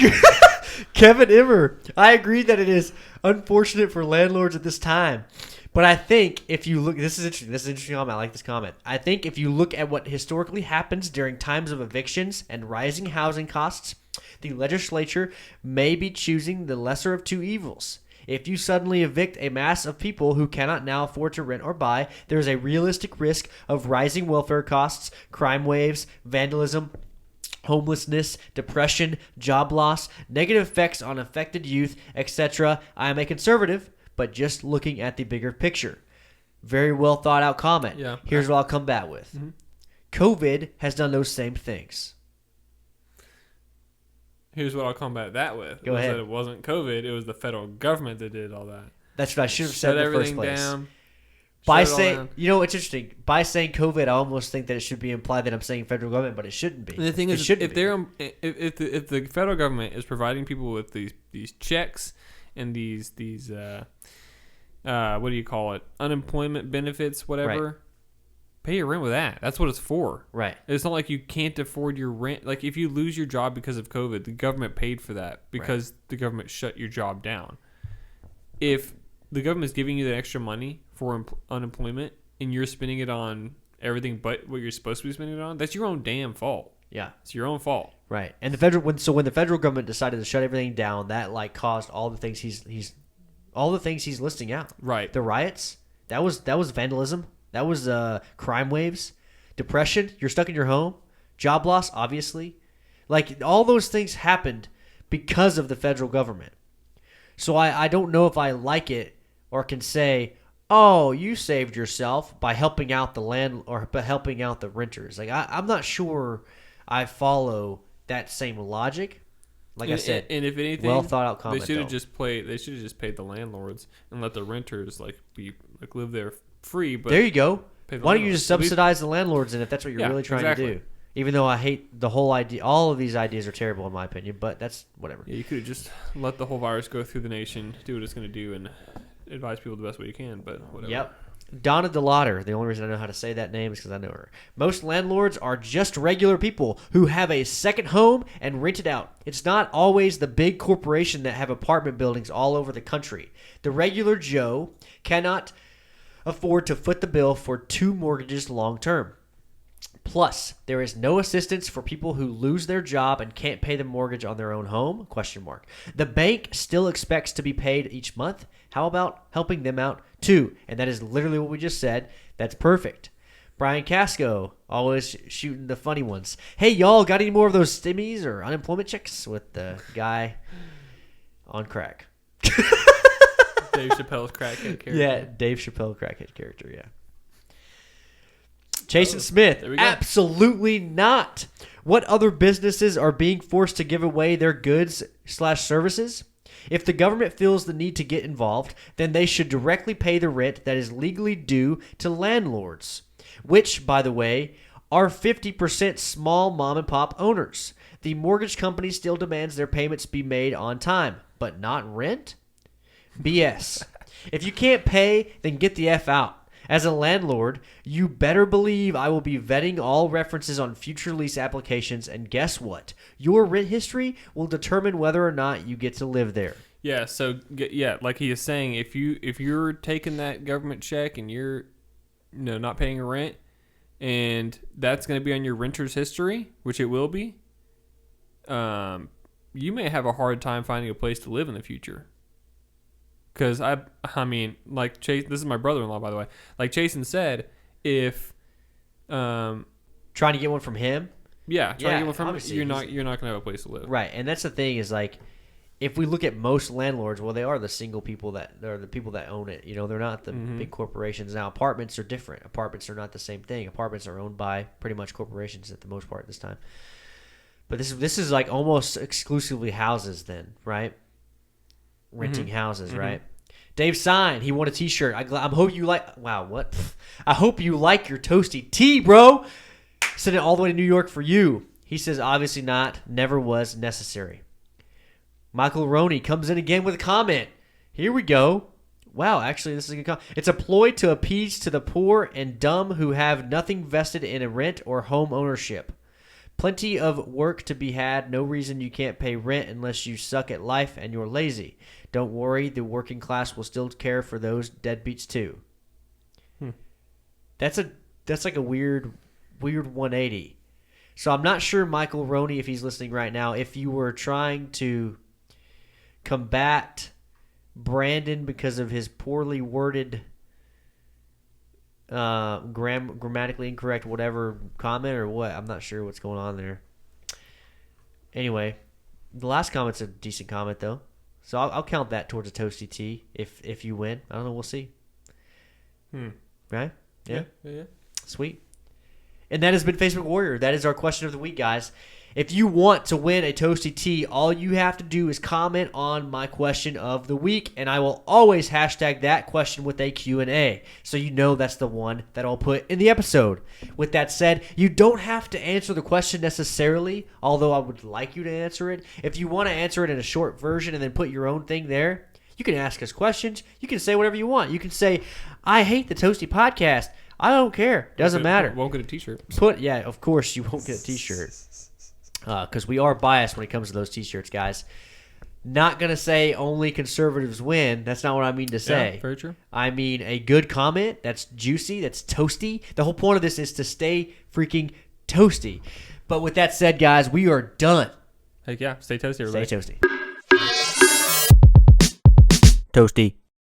Kevin Immer. I agree that it is unfortunate for landlords at this time. But I think if you look, this is interesting. This is an interesting comment. I like this comment. I think if you look at what historically happens during times of evictions and rising housing costs, the legislature may be choosing the lesser of two evils. If you suddenly evict a mass of people who cannot now afford to rent or buy, there is a realistic risk of rising welfare costs, crime waves, vandalism, homelessness, depression, job loss, negative effects on affected youth, etc. I am a conservative, but just looking at the bigger picture. Very well thought out comment. Yeah. Here's what I'll come back with. Mm-hmm. COVID has done those same things. Here's what I'll combat that with. Go ahead. That it wasn't COVID. It was the federal government that did all that. That's what I should have said in the first place. Down. By saying, you know, it's interesting. By saying COVID, I almost think that it should be implied that I'm saying federal government, but it shouldn't be. And the thing is, if the federal government is providing people with these checks and these what do you call it? Unemployment benefits, whatever. Right. Pay your rent with that. That's what it's for. Right. It's not like you can't afford your rent. Like if you lose your job because of COVID, the government paid for that because the government shut your job down. If the government is giving you the extra money for unemployment and you're spending it on everything but what you're supposed to be spending it on, that's your own damn fault. Yeah. It's your own fault. Right. And when the federal government decided to shut everything down, that like caused all the things he's listing out. Right. The riots, that was vandalism. That was crime waves, depression. You're stuck in your home, job loss, obviously. Like all those things happened because of the federal government. So I don't know if I like it or can say, oh, you saved yourself by helping out the land or by helping out the renters. Like I'm not sure I follow that same logic. Like I said, and if anything, well thought out comment. They should have just paid the landlords and let the rentors live there free. But there you go. Why don't you just At least- subsidize the landlords then if that's what you're really trying to exactly. do? Even though I hate the whole idea, all of these ideas are terrible in my opinion, but that's whatever. Yeah, you could have just let the whole virus go through the nation, do what it's going to do, and advise people the best way you can. But whatever. Yep. Donna DeLauder. The only reason I know how to say that name is because I know her. Most landlords are just regular people who have a second home and rent it out. It's not always the big corporation that have apartment buildings all over the country. The regular Joe cannot afford to foot the bill for 2 mortgages long term. Plus, there is no assistance for people who lose their job and can't pay the mortgage on their own home? ? The bank still expects to be paid each month. How about helping them out too? And that is literally what we just said. That's perfect. Brian Casco, always shooting the funny ones. Hey, y'all, got any more of those stimmies or unemployment checks with the guy on crack? Dave Chappelle's crackhead character. Yeah, Dave Chappelle crackhead character, yeah. Jason Smith, there we go. absolutely not. What other businesses are being forced to give away their goods/services? If the government feels the need to get involved, then they should directly pay the rent that is legally due to landlords, which, by the way, are 50% small mom-and-pop owners. The mortgage company still demands their payments be made on time, but not rent? BS. If you can't pay, then get the F out. As a landlord, you better believe I will be vetting all references on future lease applications, and guess what? Your rent history will determine whether or not you get to live there. Yeah, so like he is saying, if you're taking that government check and you're not paying your rent, and that's going to be on your renter's history, which it will be, you may have a hard time finding a place to live in the future. Because I mean, like Chase, this is my brother-in-law, by the way. Like Jason said, if Trying to get one from him? Yeah, try to get one from obviously, you're not gonna have a place to live. Right, and that's the thing is like, if we look at most landlords, well, they are the single people they're the people that own it. You know, they're not the big corporations. Now, apartments are different. Apartments are not the same thing. Apartments are owned by pretty much corporations at the most part this time. But this is like almost exclusively houses then, right? Renting houses, right? Dave Sign, he won a T-shirt. I hope you like. Wow, what? I hope you like your Toasty tee, bro. Sent it all the way to New York for you. He says, obviously not. Never was necessary. Michael Roney comes in again with a comment. Here we go. Wow, actually, this is a good comment. It's a ploy to appease to the poor and dumb who have nothing vested in a rent or home ownership. Plenty of work to be had. No reason you can't pay rent unless you suck at life and you're lazy. Don't worry, the working class will still care for those deadbeats too. That's like a weird 180. So I'm not sure, Michael Roney, if he's listening right now, if you were trying to combat Brandon because of his poorly worded, grammatically incorrect whatever comment or what. I'm not sure what's going on there. Anyway, the last comment's a decent comment though, so I'll count that towards a Toasty tee if you win. I don't know. We'll see. Right? Yeah. Sweet. And that has been Facebook Warrior. That is our question of the week, guys. If you want to win a Toasty tee, all you have to do is comment on my question of the week, and I will always hashtag that question with a Q&A, so you know that's the one that I'll put in the episode. With that said, you don't have to answer the question necessarily, although I would like you to answer it. If you want to answer it in a short version and then put your own thing there, you can ask us questions. You can say whatever you want. You can say, I hate the Toasty podcast. I don't care. Doesn't matter. Won't get a T-shirt. Yeah, of course you won't get a T-shirt. Because we are biased when it comes to those T-shirts, guys. Not going to say only conservatives win. That's not what I mean to say. Yeah, very true. I mean a good comment that's juicy, that's toasty. The whole point of this is to stay freaking toasty. But with that said, guys, we are done. Heck yeah. Stay toasty, everybody. Stay toasty. Toasty.